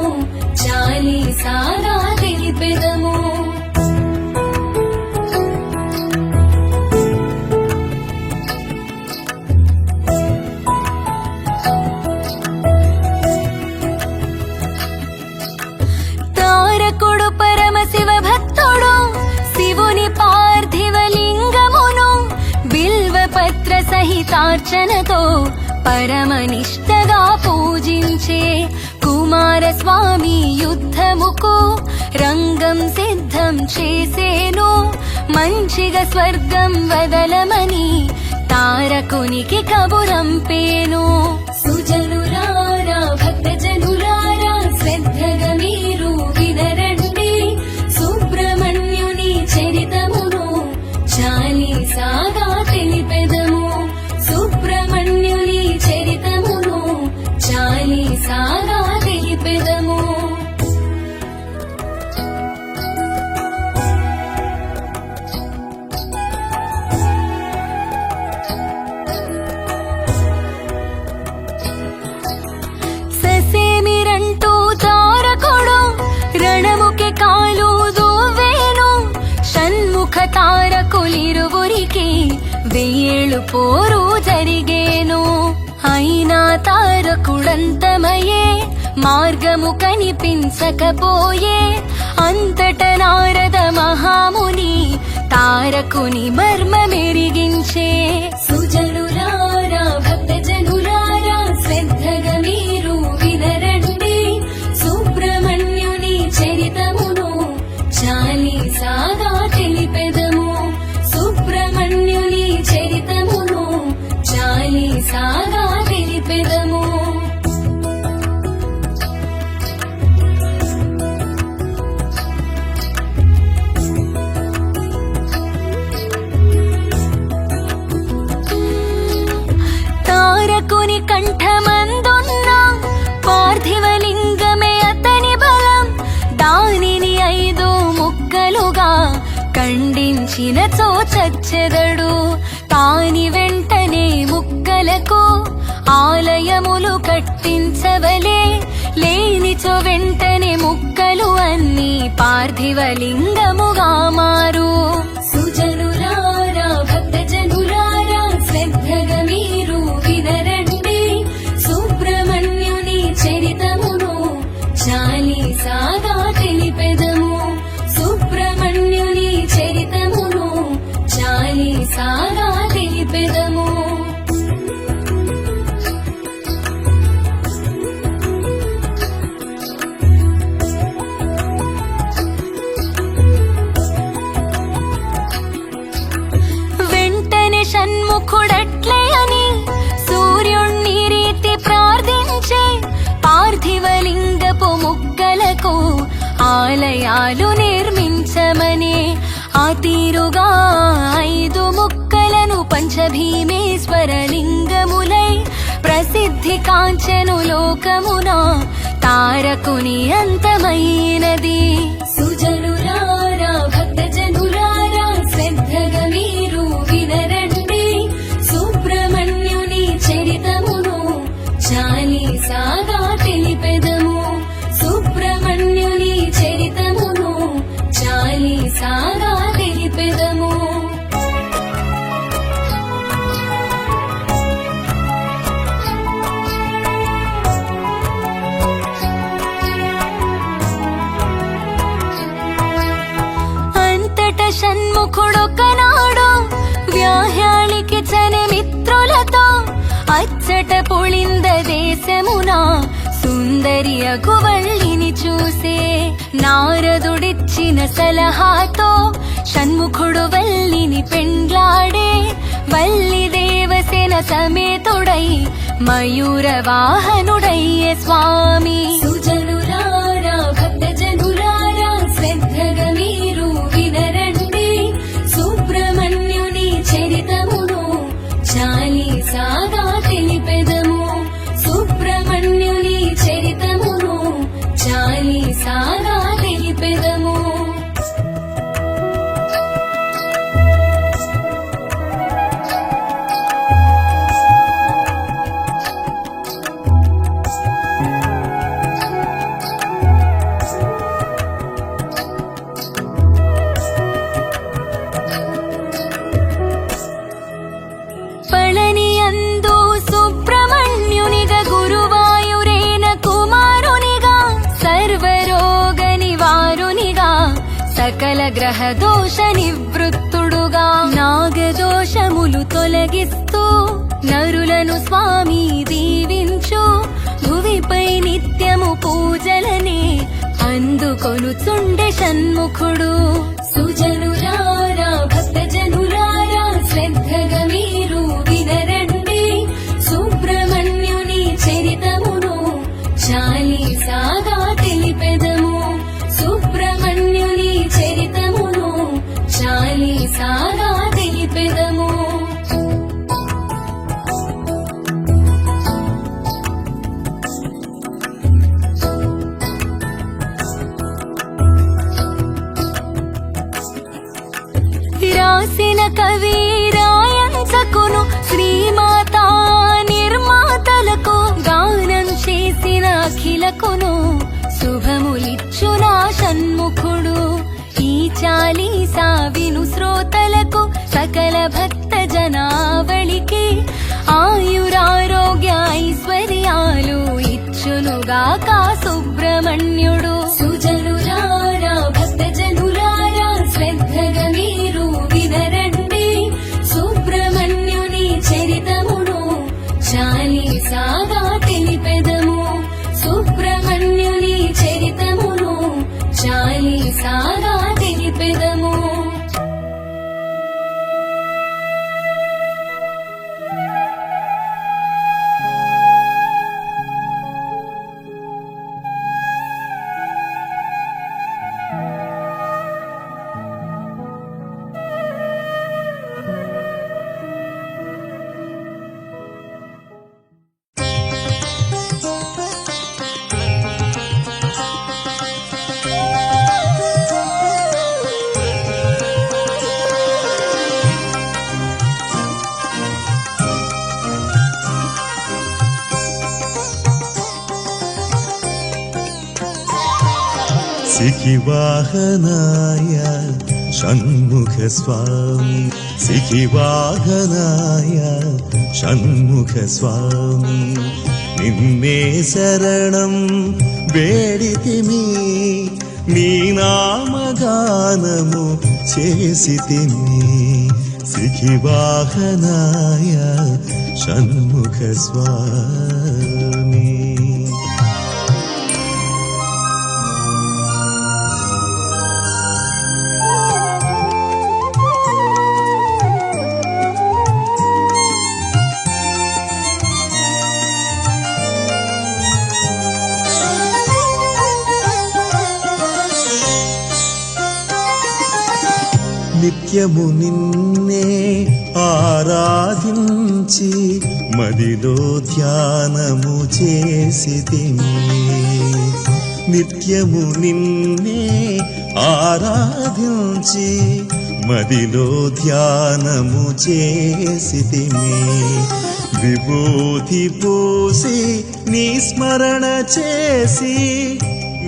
చాలీసాగా తెలిపెదము. తారకుడు పరమశివ భక్తుడు శివుని పార్థివలింగమును బిల్వపత్ర సహితార్చనతో పరమనిష్టగా పూజించే కుమారస్వామి యుద్ధముకు రంగం సిద్ధం చేసేను. మంచిగా స్వర్గం వదలమని తారకునికి కబురంపేను. సుజనులారా భక్తజనులారా శ్రద్ధగా మీరు వినరండి, సుబ్రహ్మణ్యుని చరితమును చాలీసాగా తెలిపెదము. సుబ్రహ్మణ్యుని చరితమును చాలీసాగా తెలిపెదము. ససేమిరంటూ తారకుడు రణముకి కాలు దూవేను. షణ్ముఖ తారకులిరువురికి 1000 పోరు జరిగేను. అయినా తారకుడంతమయే మార్గము కనిపించకపోయే. అంతట నారద మహాముని తారకుని మర్మమెరిగించే. సుజనులారా భక్తజనులారా శ్రద్ధగా మీరు వినరండి, సుబ్రహ్మణ్యుని చరితమును చాలీసాగా తెలిపెదము. సుబ్రహ్మణ్యుని చరితమును చాలీసాగా తెలిపెదము. తారకుని కంఠమందున్న పార్థివలింగమే అతని బలం. దానిని 5 ముక్కలుగా ఖండించినచో చచ్చెదడు. కాని వెంటనే ముక్కలకు ఆలయములు కట్టించవలే. లేనిచో వెంటనే ముక్కలు అన్నీ పార్థివలింగముగా మారు. సుజనులారా భక్తజనులారా శ్రద్ధగా మీరు వినరండి, సుబ్రహ్మణ్యుని చరితమును చాలీసాగా తెలిపెదము. సుబ్రహ్మణ్యుని చరితమును చాలీసాగా తెలిపెదము. వెంటనే షణ్ముఖుడట్లే అని సూర్యుణ్ణి రీతి ప్రార్థించే. పార్థివలింగపు ముక్కలకు ఆలయాలు నిర్మించమనే. ఆ తీరుగా 5 ముక్కలను పంచభీమేశ్వర లింగములై ప్రసిద్ధి కాంచెను లోకమున. తారకుని అంతమైనది. సుజనులారా భక్తజనులారా శ్రద్ధగా మీరు వినరండి, సుబ్రహ్మణ్యుని చరితమును చాలీసాగా తెలిపెదము. సుబ్రహ్మణ్యుని చరితమును చాలీసాగా తెలిపెదము. అంతట షణ్ముఖుడొకనాడు వ్యాహ్యాళికి చని మిత్రులతో అచ్చట పొళింద దేశమున సుందరి అగువల్లిని చూసే. నారదుడిచ్చిన సలహాతో షణ్ముఖుడు వల్లిని పెండ్లాడే. వల్లి దేవసేన సమేతుడై మయూర వాహనుడయ్యే స్వామి. సుజనులారా భక్తజనులారా శ్రద్ధగా మీరు వినరండి, సుబ్రహ్మణ్యుని చరితమును చాలీసాగా తెలిపెదము. సాగా తెలిపెదము. పళనియందు సుబ్రహ్మణ్యునిగా గురువాయురేన కుమారునిగా సర్వరోగ నివారునిగా సకల గ్రహ దోష నివృత్తుడుగా నాగదోషములు తొలగిస్తూ నరులను స్వామి దీవించు. భువిపై నిత్యము పూజలనే అందుకొనుచుండె షణ్ముఖుడు. సుజనులారా భక్తజనులారా శ్రద్ధగా మీరు వినరండి సుబ్రహ్మణ్యుని చరితమును చాలీసాగా తెలిపెదము. సుబ్రహ్మణ్యుని చరితమును చాలీసాగా తెలిపెదము. రాసిన కవి రాయంచకును శ్రీమాతా నిర్మాతలకు గానం చేసిన అఖిలకును శుభములిచ్చునా షణ్ముఖుడు. ఈ చాలీసా విను శ్రోతలకు సకల భక్త జనావళికి ఆయురారోగ్య ఐశ్వర్యాలు ఇచ్చునుగాక సుబ్రహ్మణ్యుడు. సుజనులారా భక్తజనులారా శ్రద్ధగా మీరు వినరండి సుబ్రహ్మణ్యుని చరితమును చాలీసాగా తెలిపెదము. సుబ్రహ్మణ్యుని చరితమును చాలీసాగా తెలిపెదము. సిఖివాహనాయ షణ్ముఖ స్వామి, సిఖివాహనాయ షణ్ముఖ స్వామి. నిన్నే శరణం వేడితిమి, నీ నామగానము చేసితిమి. సిఖివాహనాయ షణ్ముఖ స్వామి. నిత్యము నిన్నే ఆరాధించి మదిలో ధ్యానము చేసితిమి. నిత్యము నిన్నే ఆరాధించి మదిలో ధ్యానము చేసితిమి. విభూతి పూసి నీ స్మరణ చేసి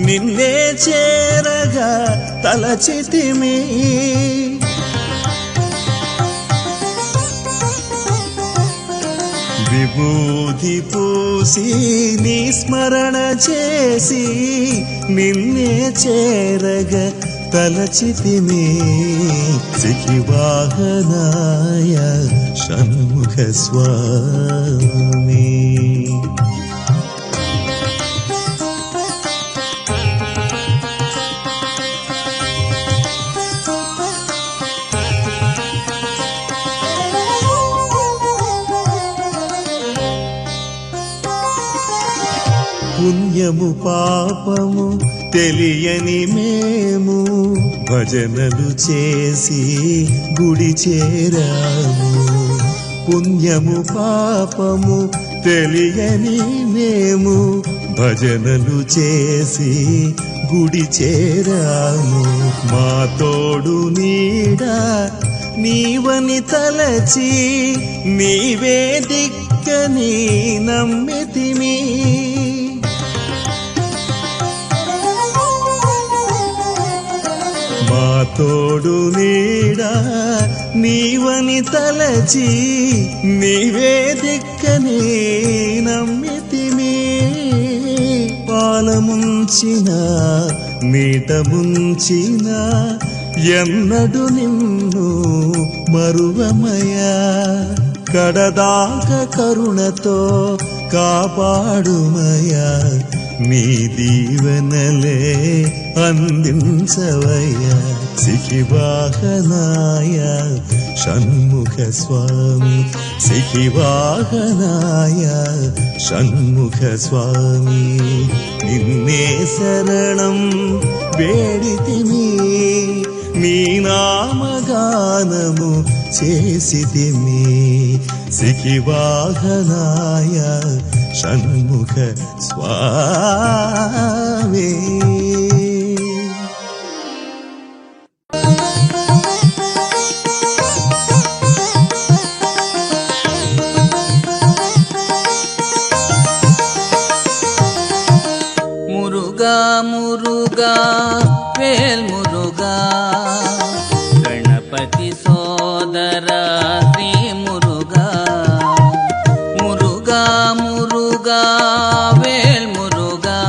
నిన్నే చేరగా తలచితిమి. విభూతి పూసి నీ స్మరణ చేసి నిన్నే చేరగ తలచితిమి. సిఖివాహనాయ షణ్ముఖ స్వామి. పుణ్యము పాపము తెలియని మేము భజనలు చేసి గుడి చేరాము. పుణ్యము పాపము తెలియని మేము భజనలు చేసి గుడి చేరాము. మా తోడు నీడ నీవని తలచి నీవే దిక్కని నమ్మితిమి. మా తోడు నీడ నీవని తలచి నీవే దిక్కని నమ్మితిమి. పాలముంచిన నీట ముంచిన ఎన్నడు నిన్ను మరువమయా. కడదాక కరుణతో కాపాడుమయా. నీ దీవెనలే అందించవయ్యా. సిఖివాహనాయ షణ్ముఖ స్వామి, సిఖివాహనాయ షణ్ముఖ స్వామి. నిన్నే శరణం వేడితిమి, నీ నామగానము చేసితిమి. సిఖివాహనాయ షణ్ముఖ స్వామి. మురుగా మురుగా వేల్ మురుగా గణపతి సోదర శ్రీ మురుగా. మురుగా మురుగా వేల్ మురుగా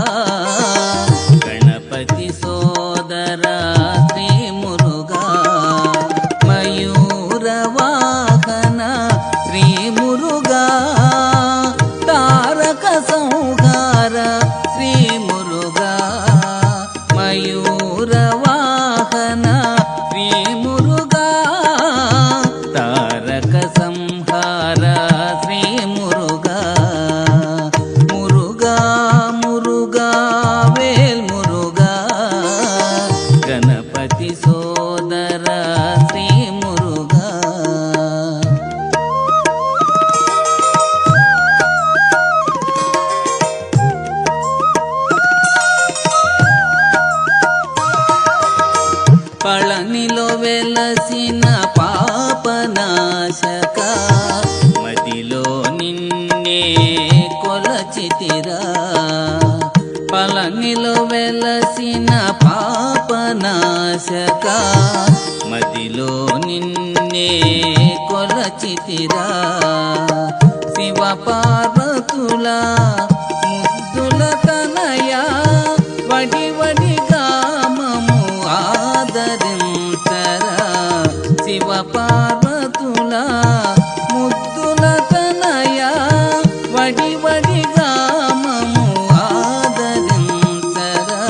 గణపతి సోదర శ్రీ మురుగా. మయూర వాహన శ్రీ మురుగా, తారక సంహార శ్రీ మురుగా. మయూర వాహన శ్రీ మురుగా, తారక సంహార శ్రీ మురుగా. మురుగా మురుగా వేల్ మురుగా గణపతి సోదర శ్రీ మురుగా. పళనిలో వెలసిన పాపనాశక, మదిలో నిన్నే కొలచితిరా. పళనిలో వెలసిన పాపనాశక, మదిలో నిన్నే కొలచితిరా. శివ పార్వతుల ముద్దుల తనయ, వడి వడిగా మము ఆదరించరా. శివ పార్వతుల ముద్దుల తనయ, వడి వడిగా మము ఆదరించరా.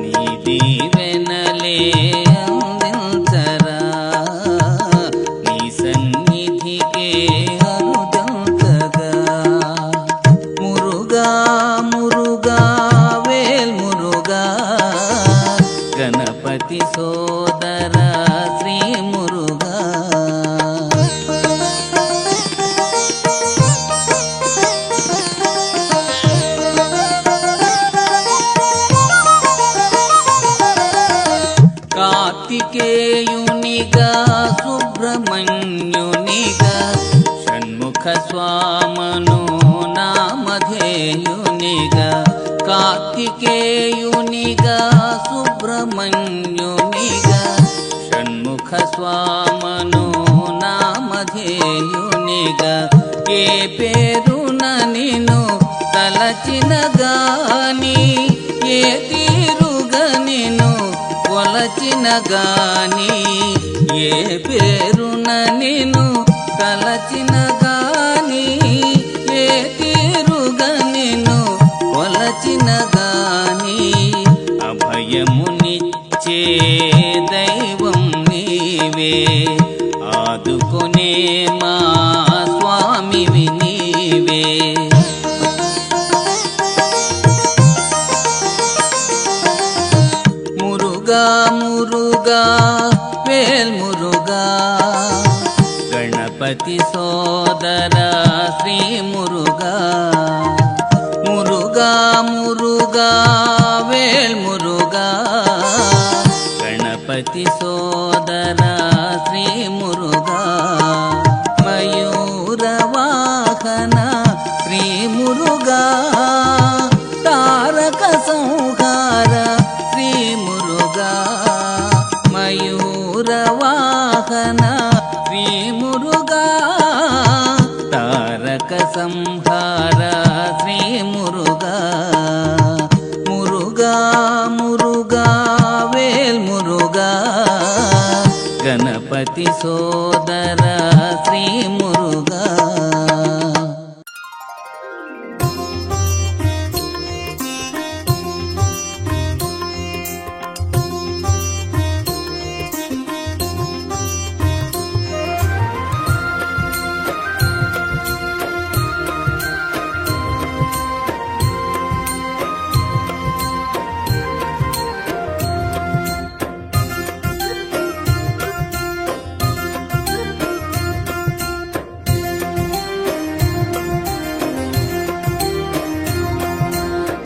నీ దీవెనలే అందించరా. నీ సన్నిధికే అనుదంతగా. మురుగా మురుగా వేల్ మురుగా గణపతి సోదర శ్రీ మురుగా. కార్తికేయునిగా సుబ్రహ్మణ్యునిగా, షణ్ముఖ స్వామను నామధేయునిగా. కార్తికేయునిగా సుబ్రహ్మణ్యునిగా, షణ్ముఖ స్వామను నామధేయునిగా. ఏ పేరున నిన్ను తలచిన గాని, ఏ తీరుగా నిన్ను కొలచిన గాని. ఏ పేరున నిన్ను తలచిన గాని, ఏ తీరుగా నిన్ను కొలచిన గాని. అభయమునిచ్చే దైవం నీవే, ఆదుకునే మా స్వామివి నీవే. మురుగా మురుగా వేల్ మురుగా గణపతి సోదర శ్రీ మురుగా. మురుగా మురుగా వేల్ మురుగా గణపతి సోదర శ్రీ మురుగా మయూర వాహన శ్రీ మురుగా తారక సంహార శ్రీ మురుగా మయూర వాహన శ్రీ మురుగా తారక సంహార శ్రీ మురుగా మురుగా మురుగా వేల్ మురుగా గణపతి సోదర శ్రీ మురుగా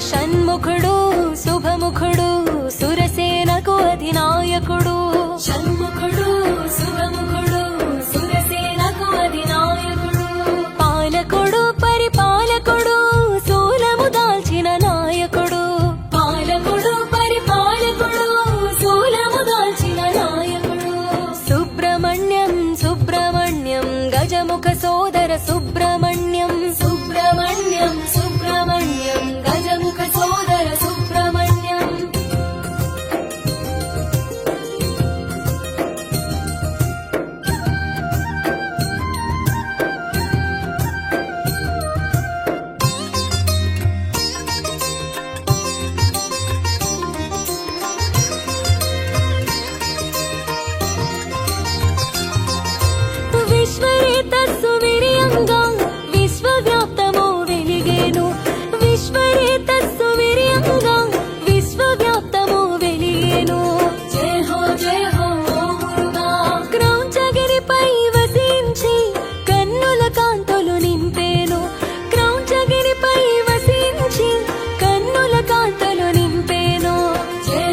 షణ్ముఖుడు శుభముఖుడు సురసేనకు అధినాయకుడు షణ్ముఖుడు శుభముఖుడు సురసేనకు అధినాయకుడు పాలకుడు పరిపాలకుడు శూలము దాల్చిన నాయకుడు పాలకుడు పరిపాలకుడు శూలము దాల్చిన నాయకుడు సుబ్రహ్మణ్యం సుబ్రహ్మణ్యం గజముఖ సోదర సుబ్రహ్మణ్యం సుబ్రహ్మణ్యం సుబ్రహ్మణ్యం గజముఖ సోదర సుబ్రహ్మణ్యం విశ్వరేతస్సు విరియంగా విశ్వవ్యాప్తము వెలిగేను విశ్వరేతస్సు విరియంగా విశ్వవ్యాప్తము వెలిగేను జయ హో మురుగా క్రౌంచగిరిపై వసించి కన్నుల కాంతులు నింపేను క్రౌంచగిరిపై వసించి కన్నుల కాంతులు నింపేను జయ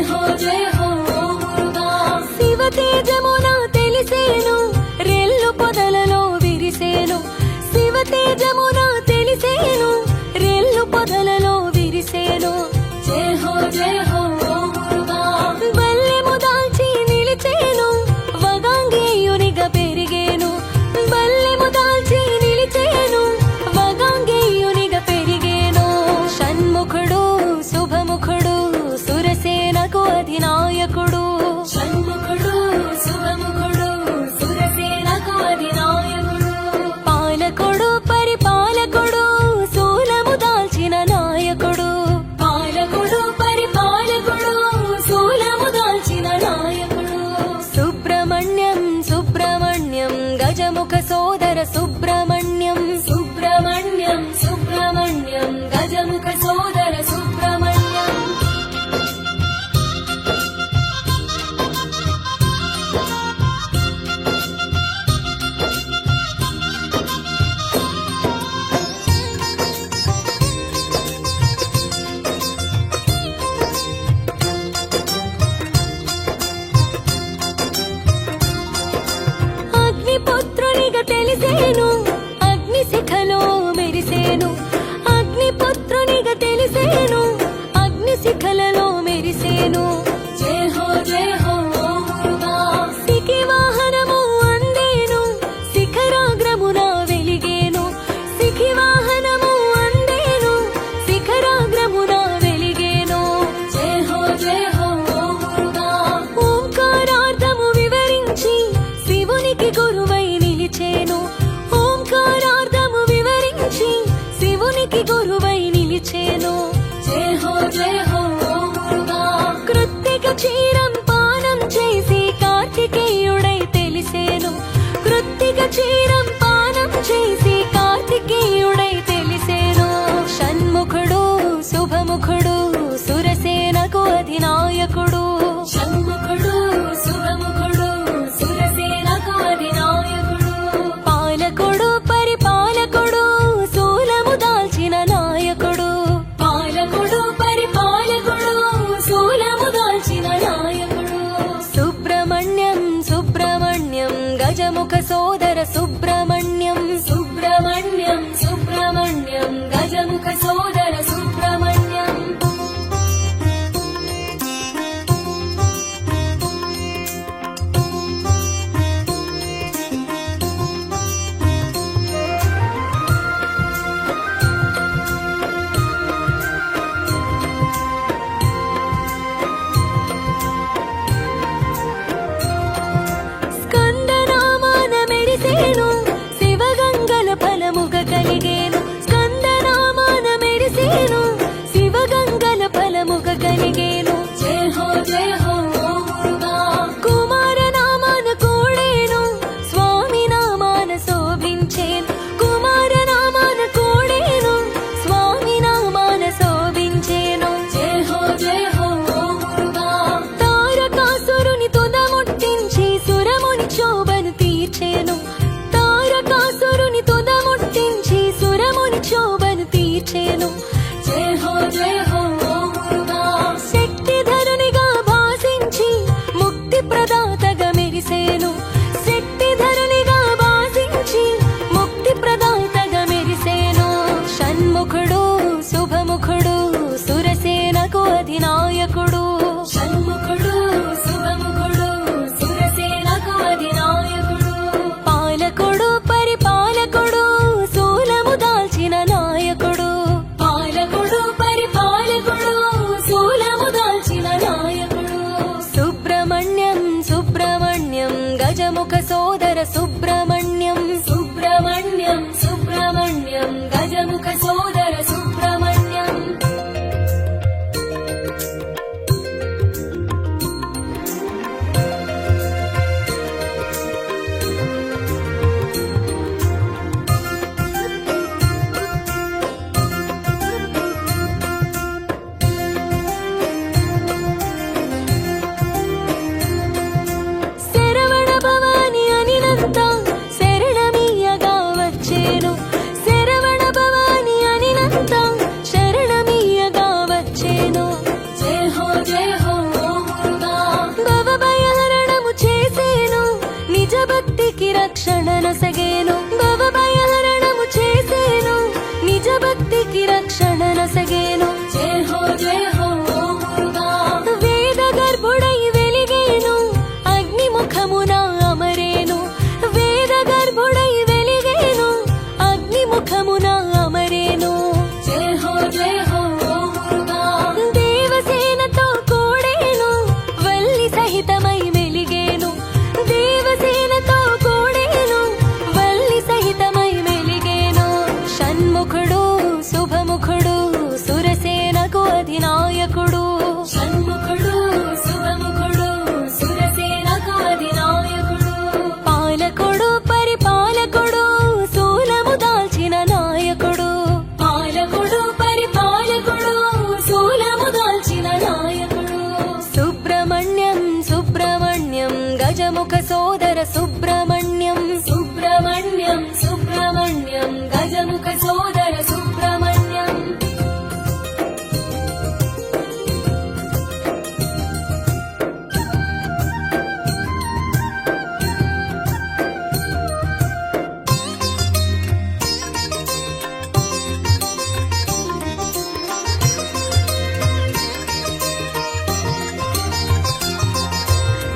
హో మురుగా శివ తేజమున తెలిసేను రెల్లు పొదలలో విరిసేను శివ తేజమున తెలిసేను రెల్లు పొదలలో విరిసేను జయ హో మురుగా బల్లెము దాల్చి నిలిచేను వగాంగేయునిగా పెరిగేను బల్లెము దాల్చి నిలిచేను వగాంగేయునిగా పెరిగేను షణ్ముఖుడు శుభముఖుడు సురసేనకు అధినాయకుడు షణ్ముఖుడు శుభముఖుడు సురసేనకు అధినాయకుడు పాలకుడు పరిపాలకుడు శూలము దాల్చిన నాయకుడు పాలకుడు పరిపాలకుడు శూలము దాల్చిన నాయకుడు సుబ్రహ్మణ్యం సుబ్రహ్మణ్యం గజముఖ సోదర సుబ్రహ్మణ్యం సుబ్రహ్మణ్యం సుబ్రహ్మణ్యం గజముఖ సోదర సుబ్రహ్మణ్యం అగ్నిపుత్రునిగా తెలిసేను అగ్ని శిఖలో మెరిసేను అగ్నిపుత్రునిగా తెలిసేను అగ్ని శిఖలలో మెరిసేను జయ హో మురుగా శిఖి వాహనము అందేను శిఖరాగ్రమున వెలిగేను శిఖి వాహనము అందేను శిఖరాగ్రమున వెలిగేను జయ హో మురుగా ఓంకారార్థము వివరించి శివునికి గురువై నిలిచేను ఓంకారార్థము వివరించి శివునికి గురువై నిలిచేను సుబ్రహ్మణ్యం గజముఖ సోదర సుబ్రహ్మణ్యం శరవణ భవాని అనినంత శరణమీయగా వచ్చేను శరవణ భవాని అనినంత శరణమీయగా వచ్చేను జయ హో మురుగా భవభయహరణము చేసేను నిజ భక్తికి రక్షణ నొసగేను భవభయహరణము చేసేను నిజ భక్తికి రక్షణ నొసగేను జయ హో మురుగా వేద గర్భుడై వెలిగేను అగ్నిముఖమున అమరేను వేద గర్భుడై వెలిగేను అగ్నిముఖమున అమరేను జయ హో మురుగా దేవసేనతో కూడేను వల్లి సహితమై వెలిగేను దేవసేనతో కూడేను వల్లి సహితమై వెలిగేను షణ్ముఖుడు శుభముఖుడు సురసేనకు అధినాయకుడు షణ్ముఖుడు శుభముఖుడు సురసేనకు అధినాయకుడు పాలకుడు పరిపాలకుడు శూలము దాల్చిన నాయకుడు పాలకుడు పరిపాలకుడు శూలము దాల్చిన నాయకుడు సుబ్రహ్మణ్యం సుబ్రహ్మణ్యం గజముఖ సోదర సుబ్రహ్మణ్యం సుబ్రహ్మణ్యం సుబ్రహ్మణ్యం గజముఖ సోదర సుబ్రహ్మణ్యం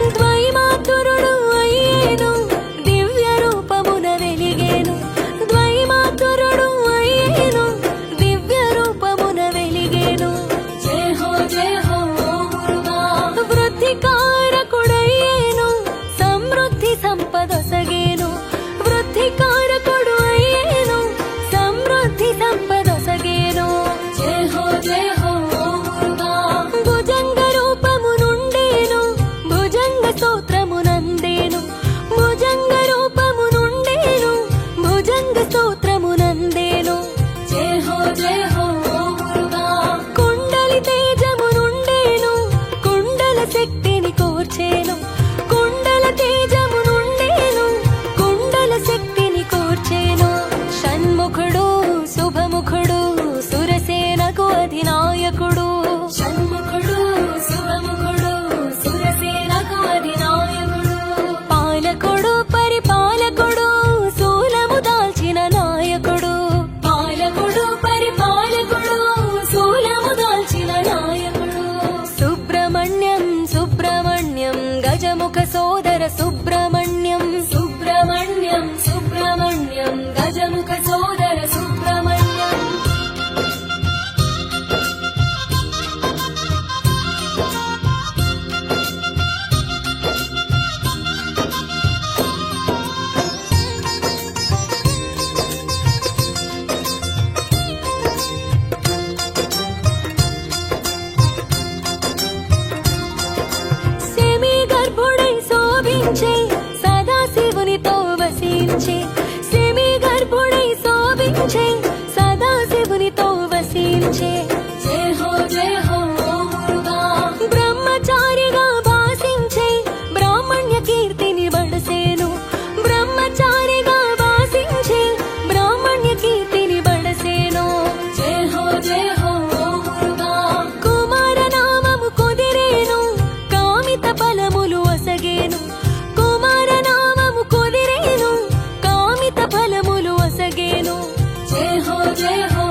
ద్వైమాతురుడు అయ్యేను దివ్య రూపమున వెలిగేను ద్వైమాతురుడు అయ్యేను దివ్య రూపమున వెలిగేను జయ హో మురుగా వృద్ధికారకుడయ్యేను సమృద్ధి సంపదొసగేను వృద్ధికారకుడు అయ్యేను సమృద్ధి సంపదొసగేను జయ హో మురుగా భుజంగ రూపము నుండేను భుజంగ స్తోత్రమునందేను భుజంగ రూపము నుండేను భుజంగ స్తోత్రమునందేను జయ హో మురుగా కుండలి తేజము నుండేను కుండల శక్తిని కోర్చేను కుండల తేజము నుండేను కుండల శక్తిని కోర్చేను షణ్ముఖుడు శుభముఖుడు సురసేనకు అధినాయకుడు షణ్ముఖుడు శుభముఖుడు సురసేనకు అధినాయకుడు పాలకుడు పరిపాలకుడు శూలము దాల్చిన నాయకుడు పాలకుడు పరిపాలకుడు శూలము దాల్చిన నాయకుడు సుబ్రహ్మణ్యం సుబ్రహ్మణ్యం గజముఖ సోదర సుబ్రహ్మణ్యం సుబ్రహ్మణ్యం సుబ్రహ్మణ్యం గజముఖ సోదర సుబ్రహ్మణ్యం సెమి గర్భుడై శోభించే సదాశివునితో వసించే సెమి గర్భుడై శోభించే సదాశివునితో వసించే జయ హో మురుగా బ్రహ్మచారిగా భాసించే బ్రాహ్మణ్య కీర్తిని బడసేను బ్రహ్మచారిగా భాసించే బ్రాహ్మణ్య కీర్తిని బడసేను జయ హో మురుగా కుమార నామము కుదిరేను కామిత ఫలములు ఒసగేను కుమార నామము కుదిరేను కామిత ఫలములు ఒసగేను జయ హో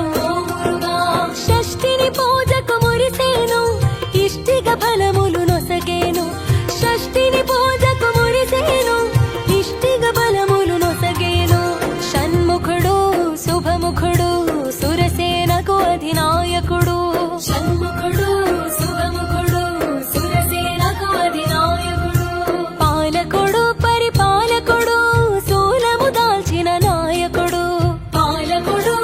మురుగా షష్ఠిని పూజకు మురిసేను ఇష్టిక ఫలములు నొసగేను షష్ఠిని పూజకు మురిసేను ఇష్టిక ఫలములు నొసగేను షణ్ముఖుడు శుభముఖుడు సురసేనకు అధినాయకుడు షణ్ముఖుడు శుభముఖుడు సురసేనకు అధినాయకుడు పాలకుడు పరిపాలకుడు శూలము దాల్చిన నాయకుడు పాలకుడు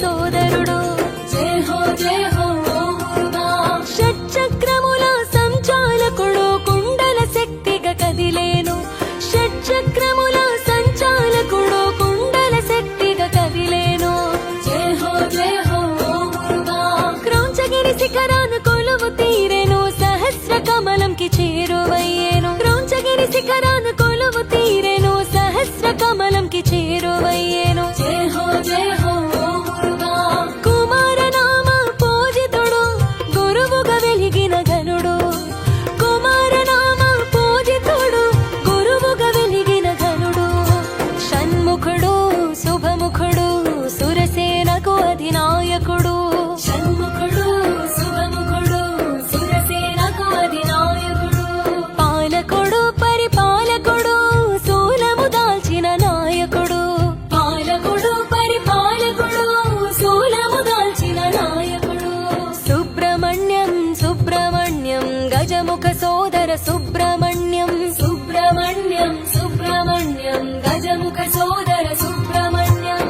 సోదరుడు జయ హో ఓ మురుగా షట్చక్రముల సంచాలకుడు కుండల శక్తిగా కదిలేను షట్చక్రముల సంచాలకుడు కుండల శక్తిగా కదిలేను జయ హో ఓ మురుగా క్రౌంచగిరి శిఖరాన కొలువు తీరెను సహస్ర కమలంకి చేరువయ్యేను క్రౌంచగిరి శిఖరాన కొలువు తీరెను సహస్ర కమలంకి చేరువయ్యేను జయ హో ఓ మురుగా కుమార నామ పూజితుడు గురువుగా వెలిగిన ఘనుడు కుమార నామ పూజితుడు గురువుగా వెలిగిన ఘనుడు షణ్ముఖుడు శుభముఖుడు సురసేనకు అధినాయకుడు షణ్ముఖుడు శుభముఖుడు సురసేనకు అధినాయకుడు పాలకుడు పరిపాలకుడు శూలము దాల్చిన నాయకుడు పాలకుడు పరిపాలకుడు శూలము దాల్చిన నాయకుడు సుబ్రహ్మణ్యం సుబ్రహ్మణ్యం గజముఖ సోదర సుబ్రహ్మణ్యం సుబ్రహ్మణ్యం సుబ్రహ్మణ్యం గజముఖ సోదర సుబ్రహ్మణ్యం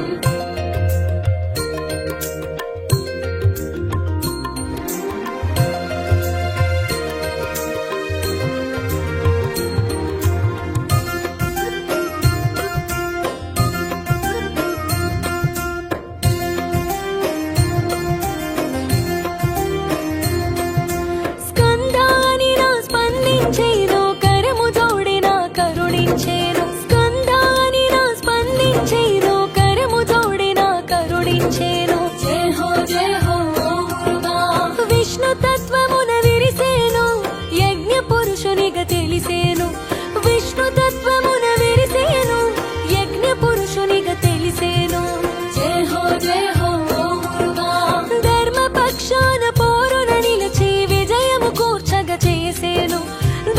స్కందాని నా స్పందించేను కరము జోడిన కరుణించేను స్కందాని నా స్పందించేను కరము జోడిన కరుణించేను జయ హో ఓ మురుగా విష్ణు తత్వమున విరిసేను యజ్ఞ పురుషునిగా తెలిసేను విష్ణు తత్వమున విరిసేను యజ్ఞ పురుషునిగా తెలిసేను జయ హో ఓ మురుగా ధర్మ పక్షాన పోరున నిలిచి విజయము కూర్చగా చేసేను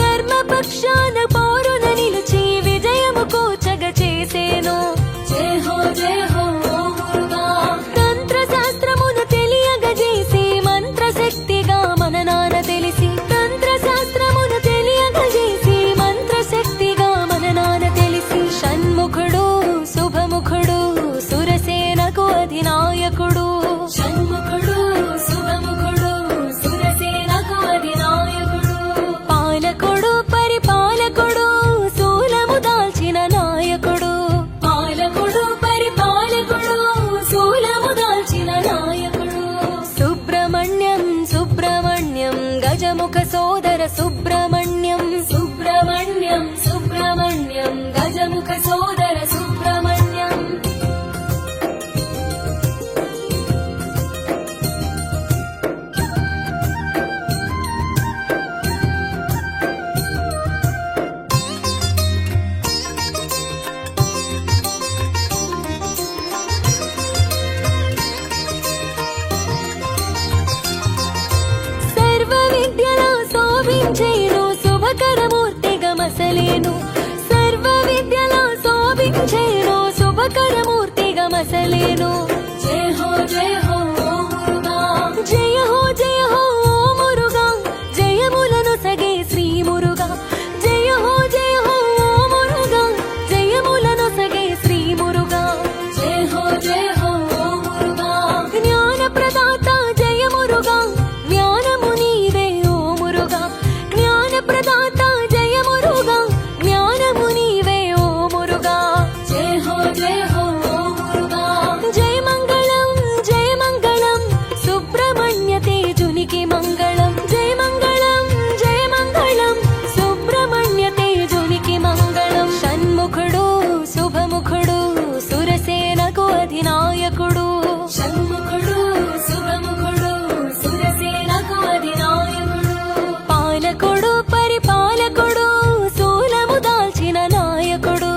ధర్మ పక్షాన పోరున నిలిచి విజయము కూర్చగా చేసేను జయ హో ఓ మురుగా తంత్ర శాస్త్రమును తెలియగా చేసి మంత్ర శక్తిగా మన నాన్న తెలిసి తంత్ర శాస్త్రమును తెలియగా చేసి మంత్ర శక్తిగా మన నాన్న తెలిసి షణ్ముఖుడు శుభముఖుడు సురసేనకు అధినాయకుడు షణ్ముఖుడు శుభముఖుడు సురసేనకు అధినాయకుడు పాలకుడు పరిపాలకుడు శూలము దాల్చిన నాయకుడు పాలకుడు పరిపాలకుడు శూలము దాల్చిన నాయకుడు సుబ్రహ్మణ్యం సుబ్రహ్మణ్యం గజముఖ సోదర సుబ్రహ్మణ్యం సుబ్రహ్మణ్యం సుబ్రహ్మణ్యం గజముఖ సోదర సుబ్రహ్మణ్యం సర్వ విద్యలో శోభించేను శుభకరమూర్తిగా మసలేను సర్వ విద్యలో శోభించేను శుభకరమూర్తిగా మసలేను జయ హో ఓ మురుగా జయ హో ఓ మురుగా జయములను సగే శ్రీ మురుగా జయ హో ఓ మురుగా జయములను సగే శ్రీ మురుగా జయ హో ఓ మురుగా జ్ఞాన ప్రదాత జయ మురుగా జ్ఞానము నీవే ఓ మురుగా జ్ఞాన ప్రదాత జయ మురుగా జ్ఞానము నీవే ఓ మురుగా జయ హో ఓ మురుగా జయ మంగళం సుబ్రహ్మణ్య తేజునికి మంగళం జయ మంగళం సుబ్రహ్మణ్య తేజునికి మంగళం షణ్ముఖుడు శుభముఖుడు సురసేనకు అధినాయకుడు షణ్ముఖుడు శుభముఖుడు సురసేనకు అధినాయకుడు పాలకుడు పరిపాలకుడు శూలము దాల్చిన నాయకుడు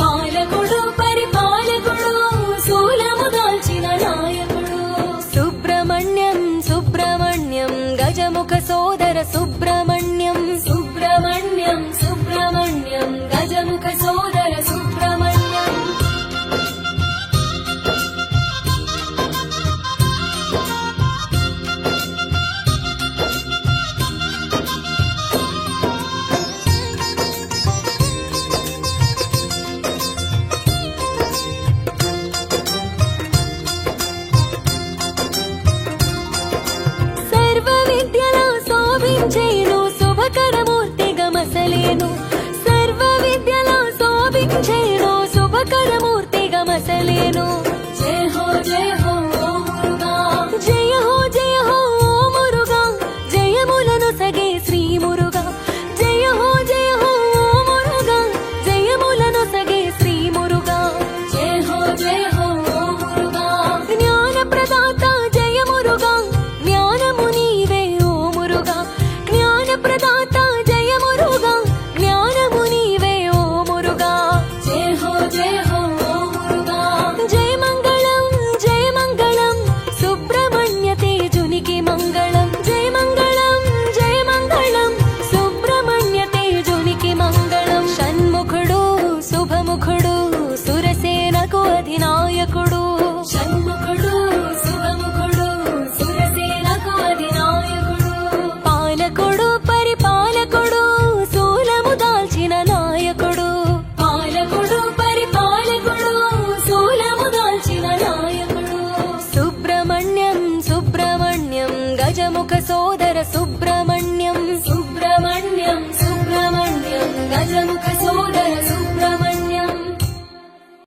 పాలకుడు పరిపాలకుడు శూలము దాల్చిన నాయకుడు సుబ్రహ్మణ్యం సుబ్రహ్మణ్యం గజముఖ సోదర సుబ్రహ్మణ్యం సుబ్రహ్మణ్యం సుబ్రహ్మణ్యం గజముఖ సోదర సుబ్రహ్మణ్యం ಗಜಮುಖ ಸೋದರ ಸುಬ್ರ